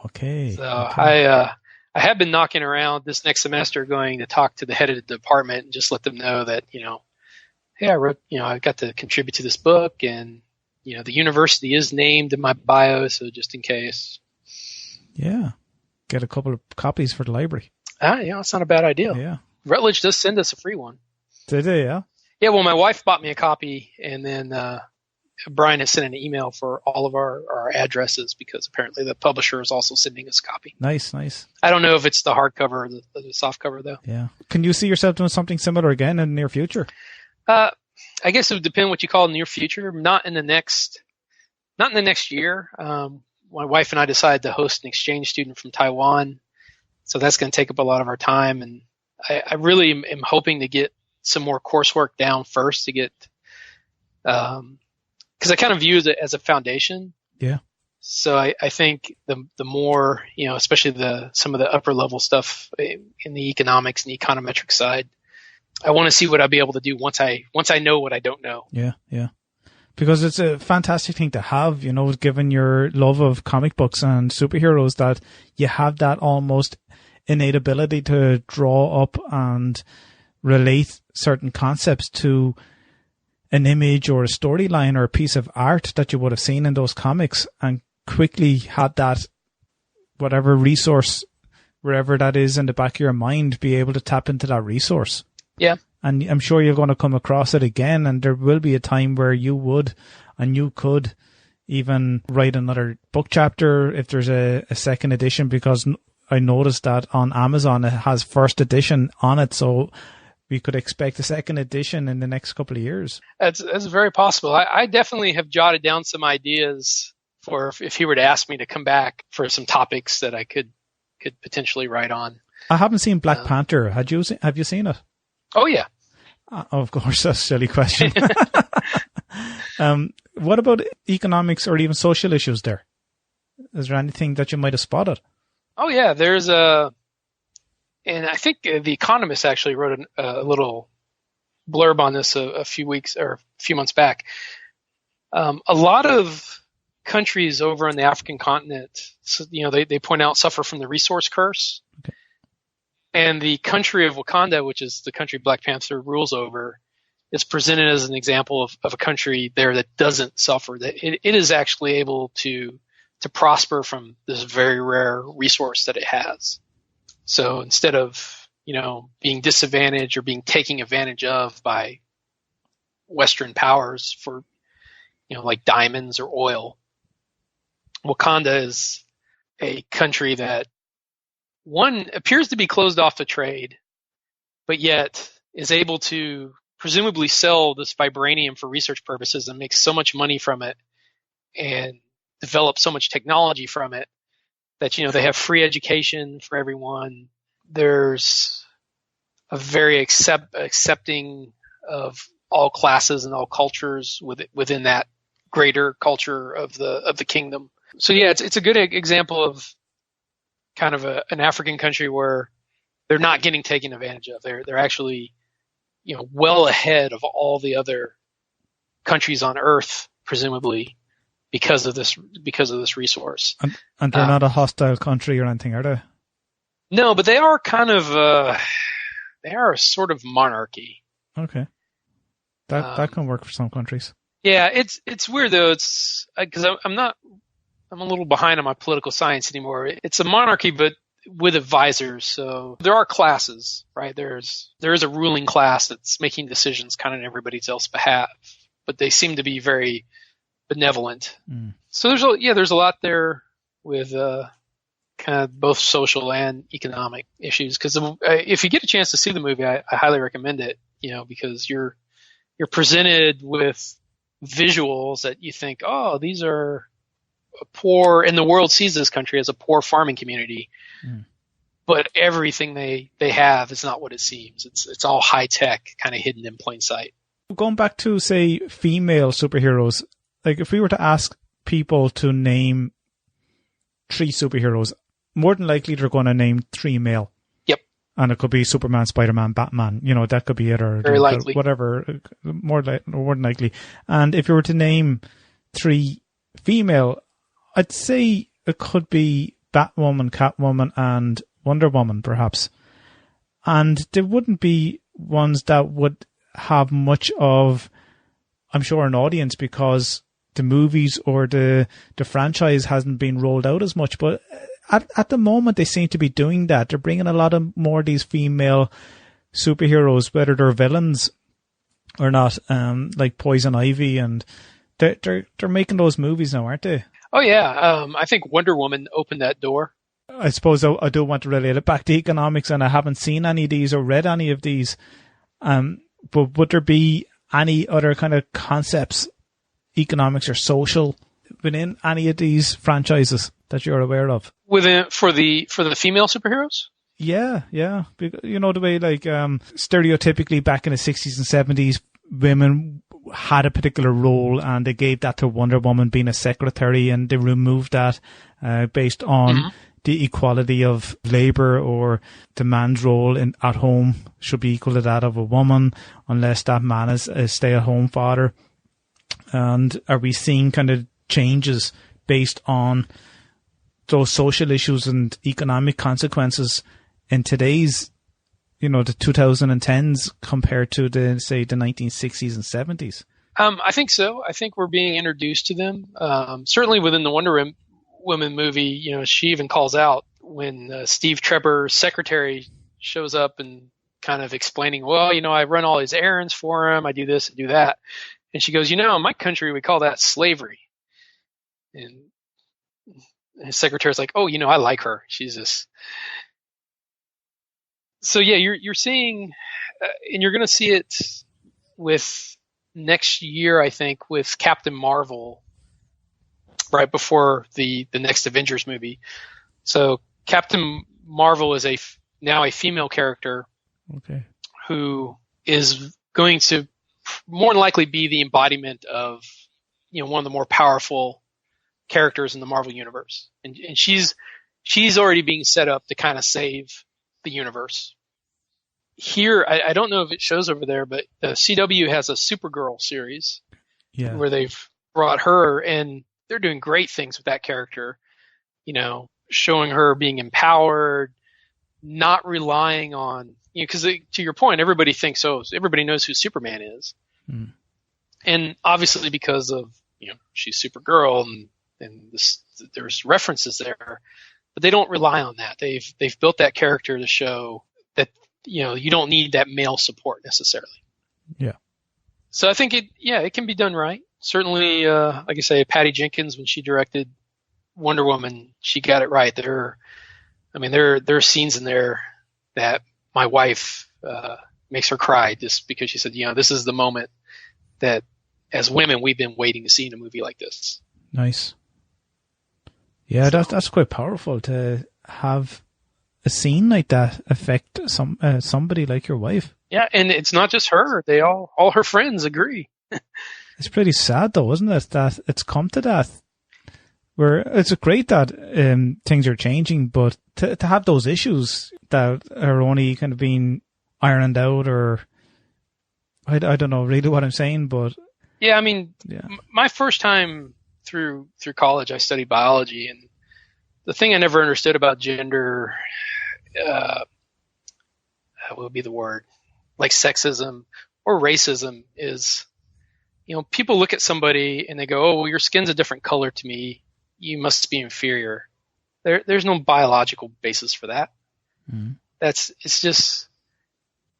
Okay. So okay. I have been knocking around this next semester, going to talk to the head of the department and just let them know that, hey, I wrote, I got to contribute to this book, and, the university is named in my bio, so just in case. Yeah. Get a couple of copies for the library. It's not a bad idea. Yeah. Rutledge does send us a free one. Did they, yeah? Yeah, well, my wife bought me a copy, and then Brian has sent an email for all of our addresses, because apparently the publisher is also sending us a copy. Nice. I don't know if it's the hardcover or the soft cover, though. Yeah. Can you see yourself doing something similar again in the near future? I guess it would depend what you call near future. Not in the next year. My wife and I decided to host an exchange student from Taiwan, so that's going to take up a lot of our time. And I really am hoping to get some more coursework down first to get, because I kind of view it as a foundation. Yeah. So I think the more, especially some of the upper level stuff in the economics and the econometric side, I want to see what I'll be able to do once I know what I don't know. Yeah, yeah. Because it's a fantastic thing to have, given your love of comic books and superheroes, that you have that almost innate ability to draw up and relate certain concepts to an image or a storyline or a piece of art that you would have seen in those comics, and quickly had that, whatever resource, wherever that is in the back of your mind, be able to tap into that resource. Yeah. And I'm sure you're going to come across it again, and there will be a time where you would, and you could even write another book chapter if there's a second edition, because I noticed that on Amazon it has first edition on it, so we could expect a second edition in the next couple of years. That's very possible. I definitely have jotted down some ideas for if he were to ask me to come back for some topics that I could potentially write on. I haven't seen Black Panther. Have you seen it? Oh, yeah. Of course, that's a silly question. What about economics or even social issues there? Is there anything that you might have spotted? Oh, yeah. There's and I think The Economist actually wrote a little blurb on this a few months back. A lot of countries over on the African continent, they point out, suffer from the resource curse. Okay. And the country of Wakanda, which is the country Black Panther rules over, is presented as an example of a country there that doesn't suffer, that it is actually able to prosper from this very rare resource that it has. So instead of, being disadvantaged or being taken advantage of by Western powers for, like diamonds or oil, Wakanda is a country that, one, appears to be closed off to trade, but yet is able to presumably sell this vibranium for research purposes and make so much money from it and develop so much technology from it that, they have free education for everyone. There's a very accepting of all classes and all cultures within that greater culture of the kingdom. So yeah, it's a good example of kind of an African country where they're not getting taken advantage of. They're actually, well ahead of all the other countries on Earth, presumably, because of this resource. And they're not a hostile country or anything, are they? No, but they are kind of they are a sort of monarchy. Okay, that can work for some countries. Yeah, it's weird though. It's because I'm a little behind on my political science anymore. It's a monarchy, but with advisors. So there are classes, right? There is a ruling class that's making decisions kind of on everybody else's behalf, but they seem to be very benevolent. Mm. So there's a lot there with kind of both social and economic issues. Because if you get a chance to see the movie, I highly recommend it. Because you're presented with visuals that you think, oh, these are poor, and the world sees this country as a poor farming community, but everything they have is not what it seems. It's all high tech, kind of hidden in plain sight. Going back to, say, female superheroes, like if we were to ask people to name 3 superheroes, more than likely they're going to name 3 male. Yep. And it could be Superman, Spider-Man, Batman. That could be it, or very likely whatever. More than likely. And if you were to name 3 female, I'd say it could be Batwoman, Catwoman, and Wonder Woman, perhaps. And they wouldn't be ones that would have much of, I'm sure, an audience, because the movies or the franchise hasn't been rolled out as much. But at the moment, they seem to be doing that. They're bringing a lot of more of these female superheroes, whether they're villains or not, like Poison Ivy, and they're making those movies now, aren't they? Oh, yeah. I think Wonder Woman opened that door. I suppose I do want to relate it back to economics, and I haven't seen any of these or read any of these. But would there be any other kind of concepts, economics or social, within any of these franchises that you're aware of? For the female superheroes? Yeah. You know, the way like stereotypically back in the 60s and 70s, women had a particular role and they gave that to Wonder Woman being a secretary, and they removed that based on the equality of labour, or the man's role at home should be equal to that of a woman unless that man is a stay-at-home father. And are we seeing kind of changes based on those social issues and economic consequences in today's, you know, the 2010s compared to the 1960s and 70s? I think so. I think we're being introduced to them. Certainly within the Wonder Woman movie, you know, she even calls out when Steve Trevor's secretary shows up and kind of explaining, well, you know, I run all his errands for him. I do this and do that. And she goes, you know, in my country, we call that slavery. And his secretary's like, oh, you know, I like her. She's this. So yeah, you're seeing, and you're going to see it with next year, I think, with Captain Marvel, right before the next Avengers movie. So Captain Marvel is now a female character, who is going to more than likely be the embodiment of, you know, one of the more powerful characters in the Marvel universe, and she's already being set up to kind of save the universe. Here, I don't know if it shows over there, but the CW has a Supergirl series where they've brought her, and they're doing great things with that character, you know, showing her being empowered, not relying on, you know, because to your point, everybody thinks, everybody knows who Superman is. And obviously because of, you know, she's Supergirl and there's references there, but they don't rely on that. They've built that character to show that, you know, you don't need that male support necessarily. Yeah. So I think it can be done right. Certainly, like I say, Patty Jenkins, when she directed Wonder Woman, she got it right. There are scenes in there that my wife makes her cry just because she said, you know, this is the moment that as women we've been waiting to see in a movie like this. Nice. Yeah, that's quite powerful to have a scene like that affect somebody like your wife. Yeah, and it's not just her; all her friends agree. It's pretty sad, though, isn't it, that it's come to that? Where it's great that things are changing, but to have those issues that are only kind of being ironed out, or I don't know really what I'm saying, but yeah, I mean, my first time through college, I studied biology, and the thing I never understood about gender, what would be the word, like sexism or racism, is, you know, people look at somebody and they go, oh, well, your skin's a different color to me, you must be inferior. There's no biological basis for that. Mm-hmm.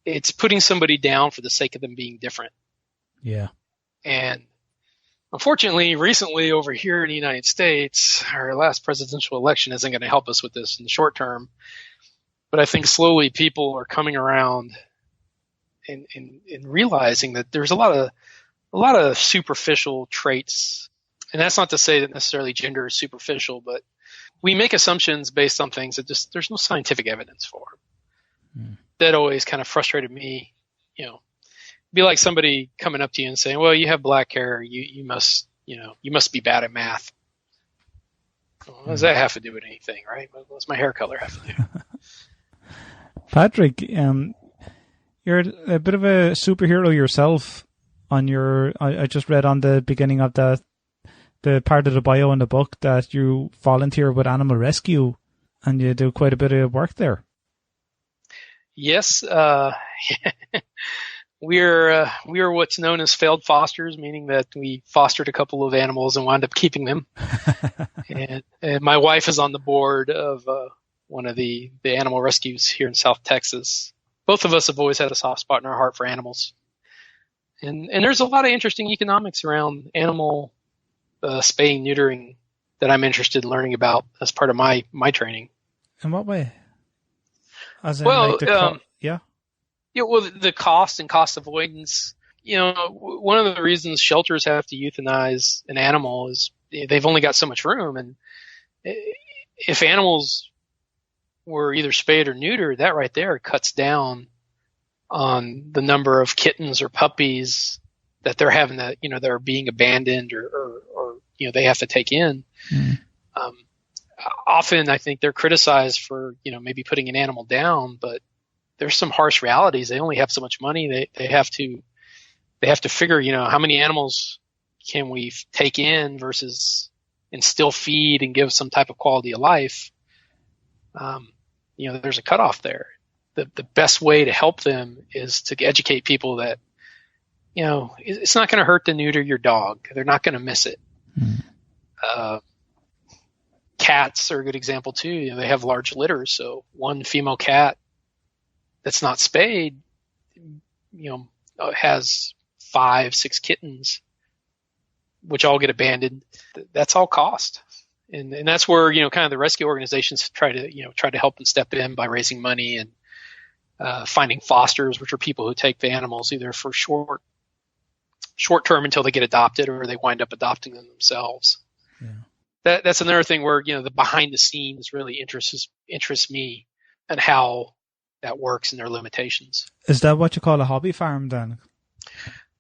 It's putting somebody down for the sake of them being different. Yeah. And unfortunately, recently over here in the United States, our last presidential election isn't going to help us with this in the short term. But I think slowly people are coming around and realizing that there's a lot of superficial traits. And that's not to say that necessarily gender is superficial, but we make assumptions based on things that just there's no scientific evidence for. That always kind of frustrated me. You know, it'd be like somebody coming up to you and saying, well, you have black hair, you must be bad at math. Well, what does that have to do with anything, right? What does my hair color have to do? Patrick, you're a bit of a superhero yourself. I just read on the beginning of the part of the bio in the book that you volunteer with Animal Rescue, and you do quite a bit of work there. Yes, we're what's known as failed fosters, meaning that we fostered a couple of animals and wound up keeping them. and my wife is on the board of one of the animal rescues here in South Texas. Both of us have always had a soft spot in our heart for animals. And there's a lot of interesting economics around animal spaying, neutering that I'm interested in learning about as part of my training. In what way? As in, well, like the well, the cost and cost avoidance. one of the reasons shelters have to euthanize an animal is they've only got so much room. And if animals were either spayed or neutered, that right there cuts down on the number of kittens or puppies that they're having that, they're being abandoned or they have to take in. Often I think they're criticized for, maybe putting an animal down, but there's some harsh realities. They only have so much money. They have to figure, how many animals can we take in versus and still feed and give some type of quality of life. There's a cutoff there. The best way to help them is to educate people that, it's not going to hurt to neuter your dog. They're not going to miss it. Cats are a good example too. They have large litters. So one female cat that's not spayed, has 5-6 kittens, which all get abandoned. That's all cost. And that's where, kind of the rescue organizations try to help and step in by raising money and finding fosters, which are people who take the animals either for short term until they get adopted or they wind up adopting them themselves. Yeah. That's another thing where, the behind the scenes really interests me and how that works and their limitations. Is that what you call a hobby farm then?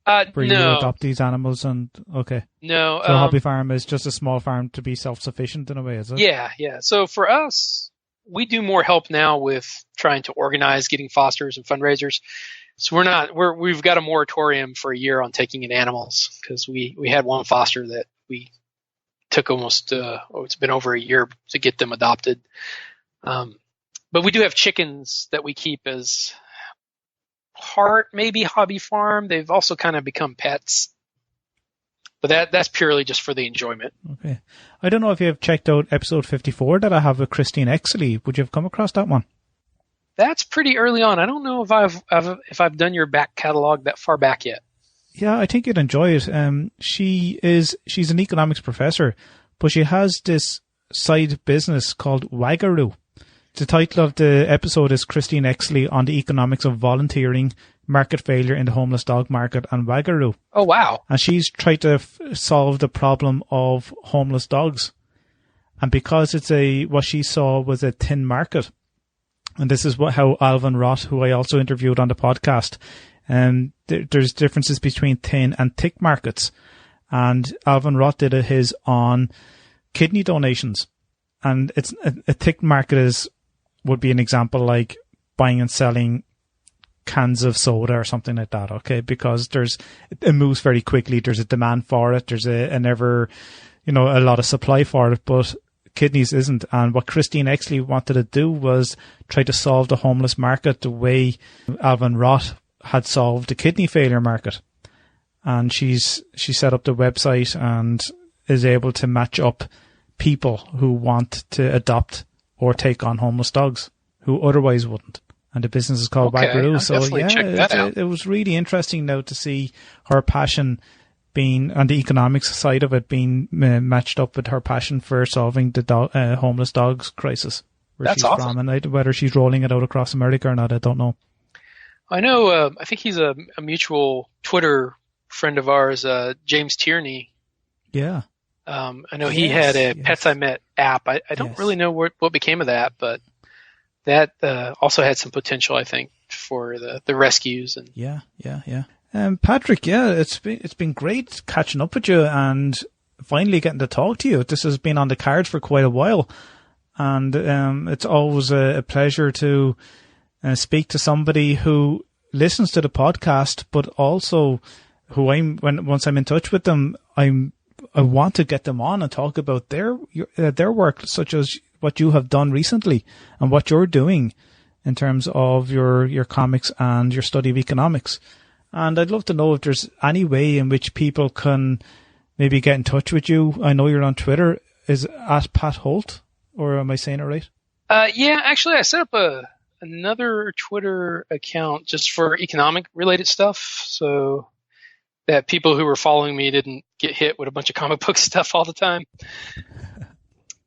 Where you adopt these animals okay. No. So a hobby farm is just a small farm to be self-sufficient in a way, is it? Yeah. So for us, we do more help now with trying to organize getting fosters and fundraisers. So we've got a moratorium for a year on taking in animals because we had one foster that we took almost, it's been over a year to get them adopted. But we do have chickens that we keep as part maybe hobby farm. They've also kind of become pets, but that's purely just for the enjoyment. Okay. I don't know if you have checked out episode 54 that I have with Christine Exley. Would you have come across that one? That's pretty early on. I don't know if I've done your back catalog that far back yet. Yeah, I think you'd enjoy it. She's an economics professor, but she has this side business called Wagaroo. The title of the episode is Christine Exley on the economics of volunteering, market failure in the homeless dog market, and Wagaroo. Oh, wow. And she's tried to solve the problem of homeless dogs. And because what she saw was a thin market, and this is how Alvin Roth, who I also interviewed on the podcast, there's differences between thin and thick markets. And Alvin Roth did his on kidney donations. And it's a thick market would be an example like buying and selling cans of soda or something like that, okay? Because it moves very quickly. There's a demand for it. There's a lot of supply for it, but kidneys isn't. And what Christine Exley wanted to do was try to solve the homeless market the way Alvin Roth had solved the kidney failure market. And she set up the website and is able to match up people who want to adopt or take on homeless dogs who otherwise wouldn't. And the business is called Wagaroo. So yeah, it was really interesting now to see her passion being on the economics side of it being matched up with her passion for solving the homeless dogs crisis. That's awesome. And whether she's rolling it out across America or not, I don't know. I know. I think he's a mutual Twitter friend of ours, James Tierney. Yeah. I know he had a Pets I Met app. I don't really know what became of that, but that also had some potential, I think, for the rescues. And yeah. Patrick, it's been great catching up with you and finally getting to talk to you. This has been on the cards for quite a while, and it's always a pleasure to speak to somebody who listens to the podcast, but also who once I'm in touch with them, I want to get them on and talk about their work, such as what you have done recently and what you're doing in terms of your comics and your study of economics. And I'd love to know if there's any way in which people can maybe get in touch with you. I know you're on Twitter. Is it at Pat Holt, or am I saying it right? Yeah, actually, I set up another Twitter account just for economic related stuff, so that people who were following me didn't get hit with a bunch of comic book stuff all the time.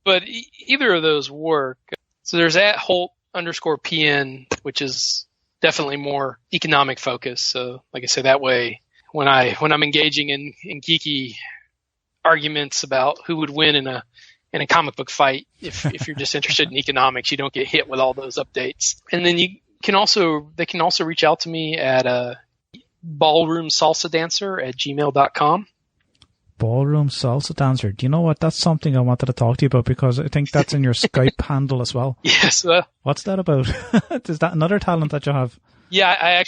But either of those work. So there's at Holt_PN, which is definitely more economic focused. So like I say, that way when I'm engaging in geeky arguments about who would win in a comic book fight. If you're just interested in economics, you don't get hit with all those updates. And then they can also reach out to me at ballroomsalsadancer@gmail.com. Ballroom Salsa Dancer. Do you know what? That's something I wanted to talk to you about because I think that's in your Skype handle as well. Yes. What's that about? Is that another talent that you have? Yeah, I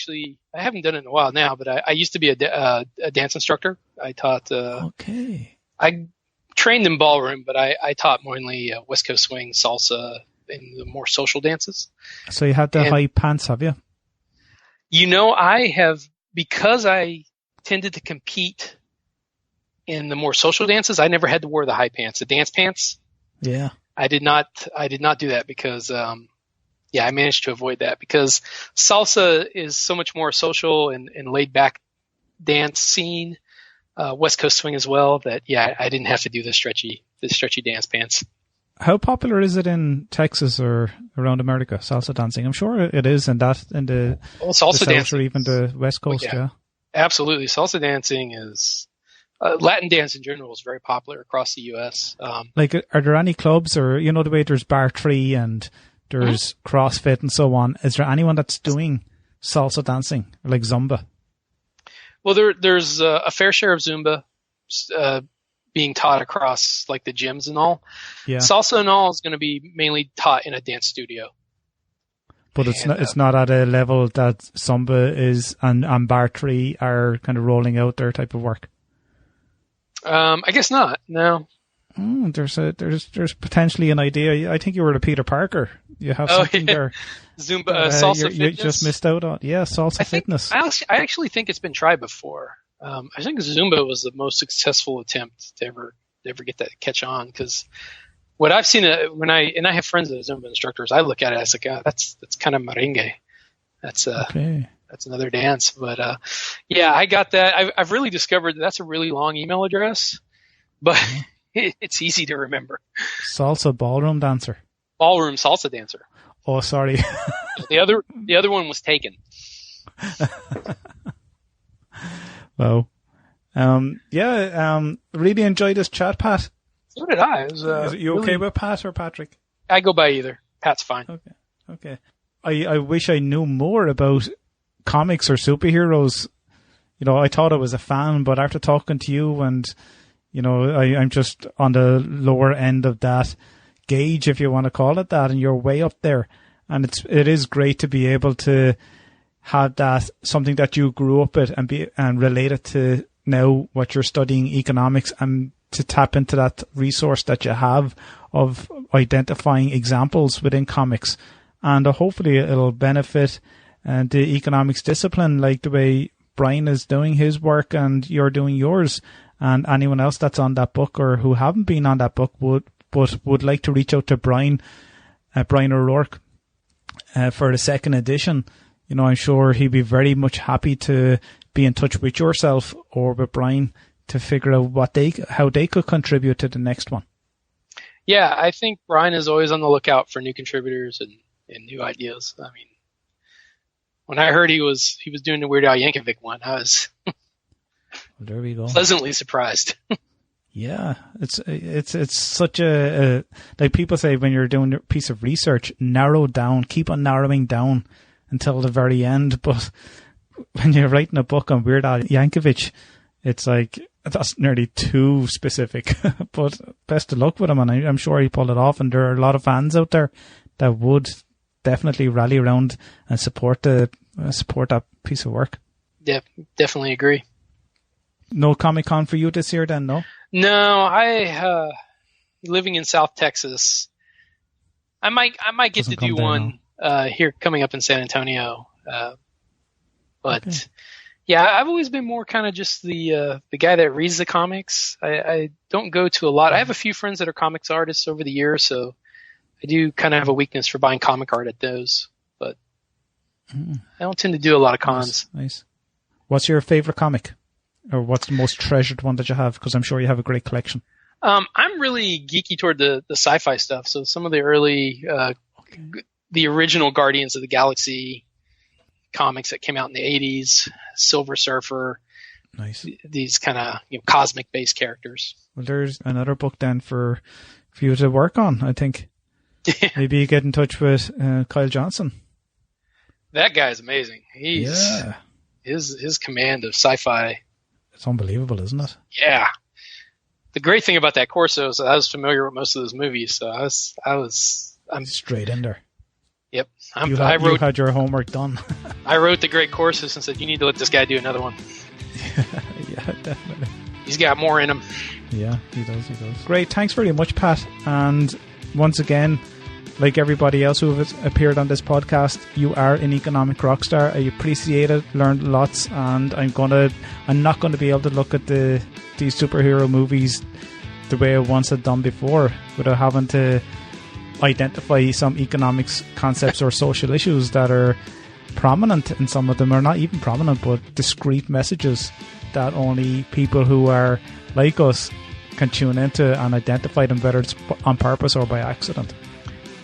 haven't done it in a while now, but I used to be a dance instructor. I taught. Okay. I trained in ballroom, but I taught mainly West Coast swing, salsa, and the more social dances. So you had the high pants, have you? I have, because I tended to compete in the more social dances. I never had to wear the high pants, the dance pants. Yeah. I did not do that because, I managed to avoid that because salsa is so much more social and laid back dance scene. West Coast swing as well. That I didn't have to do the stretchy dance pants. How popular is it in Texas or around America? Salsa dancing. I'm sure it is in the salsa the dancing or even the West Coast. Yeah, absolutely. Salsa dancing is Latin dance in general is very popular across the U.S. Are there any clubs or the way there's Bar 3 and there's CrossFit and so on? Is there anyone that's doing salsa dancing like Zumba? Well, there's a fair share of Zumba being taught across like the gyms and all. Yeah. Salsa and all is going to be mainly taught in a dance studio. But it's not at a level that Zumba is and Bar 3 are kind of rolling out their type of work. I guess not. No. There's potentially an idea. I think you were the Peter Parker. You have something there. Zumba, salsa fitness. You just missed out on. Yeah, salsa fitness. I actually think it's been tried before. I think Zumba was the most successful attempt to ever get that catch on, because what I've seen when I have friends that are Zumba instructors, I look at it as like, that's kind of merengue. That's another dance. But I got that. I've really discovered that's a really long email address, but it's easy to remember. Salsa ballroom dancer. Ballroom salsa dancer. Oh, sorry. The other one was taken. Well, really enjoyed this chat, Pat. So did I. Is you okay with Pat or Patrick? I go by either. Pat's fine. Okay. I wish I knew more about comics or superheroes. I thought I was a fan, but after talking to you and, I'm just on the lower end of that gauge, if you want to call it that, and you're way up there. And it is great to be able to have that, something that you grew up with and relate it to now what you're studying, economics, and to tap into that resource that you have of identifying examples within comics. And hopefully it'll benefit the economics discipline, like the way Brian is doing his work and you're doing yours, and anyone else that's on that book or who haven't been on that book would like to reach out to Brian O'Rourke for the second edition. I'm sure he'd be very much happy to be in touch with yourself or with Brian to figure out how they could contribute to the next one. Yeah, I think Brian is always on the lookout for new contributors and new ideas. I mean, when I heard he was doing the Weird Al Yankovic one, I was there we go. Pleasantly surprised. Yeah, it's such a like people say when you're doing a piece of research, narrow down, keep on narrowing down until the very end. But when you're writing a book on Weird Al Yankovic, it's like that's nearly too specific. But best of luck with him, and I'm sure he pulled it off. And there are a lot of fans out there that would definitely rally around and support that piece of work. Yeah, definitely agree. No Comic-Con for you this year then, no? No, I living in South Texas. I might get to do one here coming up in San Antonio. But okay. Yeah, I've always been more kind of just the guy that reads the comics. I don't go to a lot. I have a few friends that are comics artists over the years, so I do kind of have a weakness for buying comic art at those. But I don't tend to do a lot of cons. Nice. What's your favorite comic? Or what's the most treasured one that you have? Because I'm sure you have a great collection. I'm really geeky toward the sci-fi stuff. So some of the early, the original Guardians of the Galaxy comics that came out in the 80s, Silver Surfer, Nice. These kind of cosmic-based characters. Well, there's another book then for you to work on, I think. Maybe you get in touch with Kyle Johnson. That guy's amazing. His command of sci-fi. It's unbelievable, isn't it? Yeah. The great thing about that course is I was familiar with most of those movies, so I'm straight in there. Yep. You had your homework done. I wrote the great courses and said, you need to let this guy do another one. Yeah, definitely. He's got more in him. Yeah, he does. Great. Thanks very much, Pat. And once again, like everybody else who has appeared on this podcast, you are an economic rock star. I appreciate it, learned lots, and I'm not going to be able to look at these superhero movies the way I once had done before without having to identify some economics concepts or social issues that are prominent in some of them, or not even prominent, but discrete messages that only people who are like us can tune into and identify them, whether it's on purpose or by accident.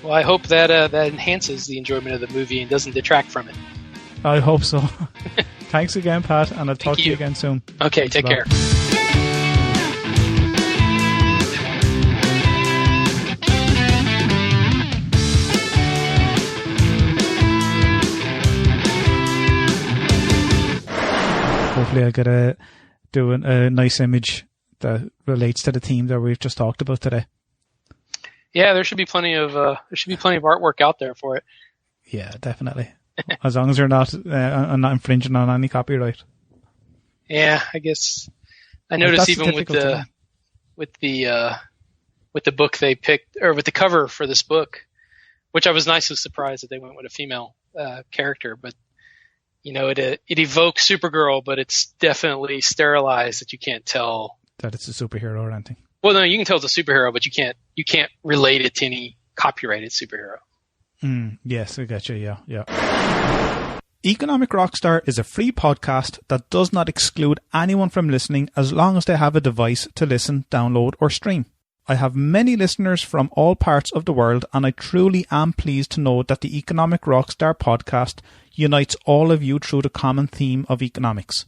Well, I hope that enhances the enjoyment of the movie and doesn't detract from it. I hope so. Thanks again, Pat, and I'll talk to you again soon. Okay, take care. Hopefully I get to do a nice image that relates to the theme that we've just talked about today. Yeah, there should be plenty of artwork out there for it. Yeah, definitely. As long as you're not infringing on any copyright. Yeah, I guess. I noticed even with the book they picked, or with the cover for this book, which I was nicely surprised that they went with a female character, but it evokes Supergirl, but it's definitely sterilized that you can't tell that it's a superhero or anything. Well, no, you can tell it's a superhero, but you can't relate it to any copyrighted superhero. Yes, I get you. Yeah. Economic Rockstar is a free podcast that does not exclude anyone from listening as long as they have a device to listen, download, or stream. I have many listeners from all parts of the world, and I truly am pleased to know that the Economic Rockstar podcast unites all of you through the common theme of economics.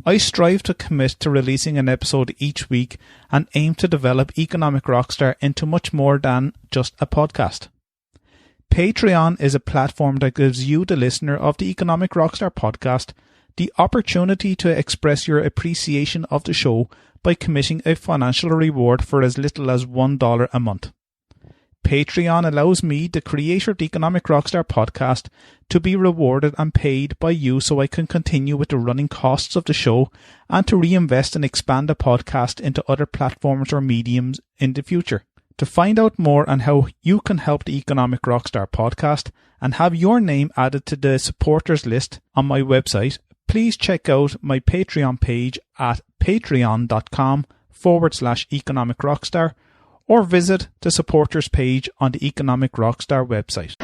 I strive to commit to releasing an episode each week and aim to develop Economic Rockstar into much more than just a podcast. Patreon is a platform that gives you, the listener of the Economic Rockstar podcast, the opportunity to express your appreciation of the show by committing a financial reward for as little as $1 a month. Patreon allows me, the creator of the Economic Rockstar podcast, to be rewarded and paid by you so I can continue with the running costs of the show and to reinvest and expand the podcast into other platforms or mediums in the future. To find out more on how you can help the Economic Rockstar podcast and have your name added to the supporters list on my website, please check out my Patreon page at patreon.com/Economic Rockstar or visit the supporters page on the Economic Rockstar website.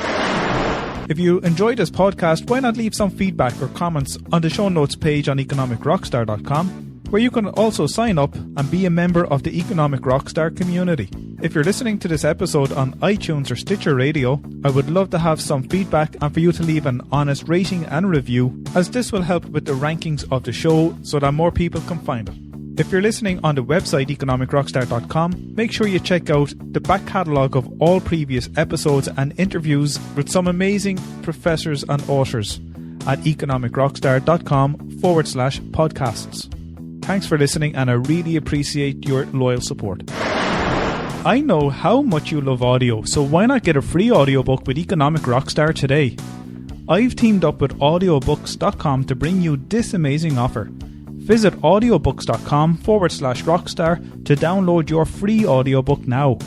If you enjoyed this podcast, why not leave some feedback or comments on the show notes page on economicrockstar.com, where you can also sign up and be a member of the Economic Rockstar community. If you're listening to this episode on iTunes or Stitcher Radio, I would love to have some feedback and for you to leave an honest rating and review, as this will help with the rankings of the show so that more people can find it. If you're listening on the website economicrockstar.com, make sure you check out the back catalogue of all previous episodes and interviews with some amazing professors and authors at economicrockstar.com/podcasts. Thanks for listening, and I really appreciate your loyal support. I know how much you love audio, so why not get a free audiobook with Economic Rockstar today? I've teamed up with audiobooks.com to bring you this amazing offer. Visit audiobooks.com/rockstar to download your free audiobook now.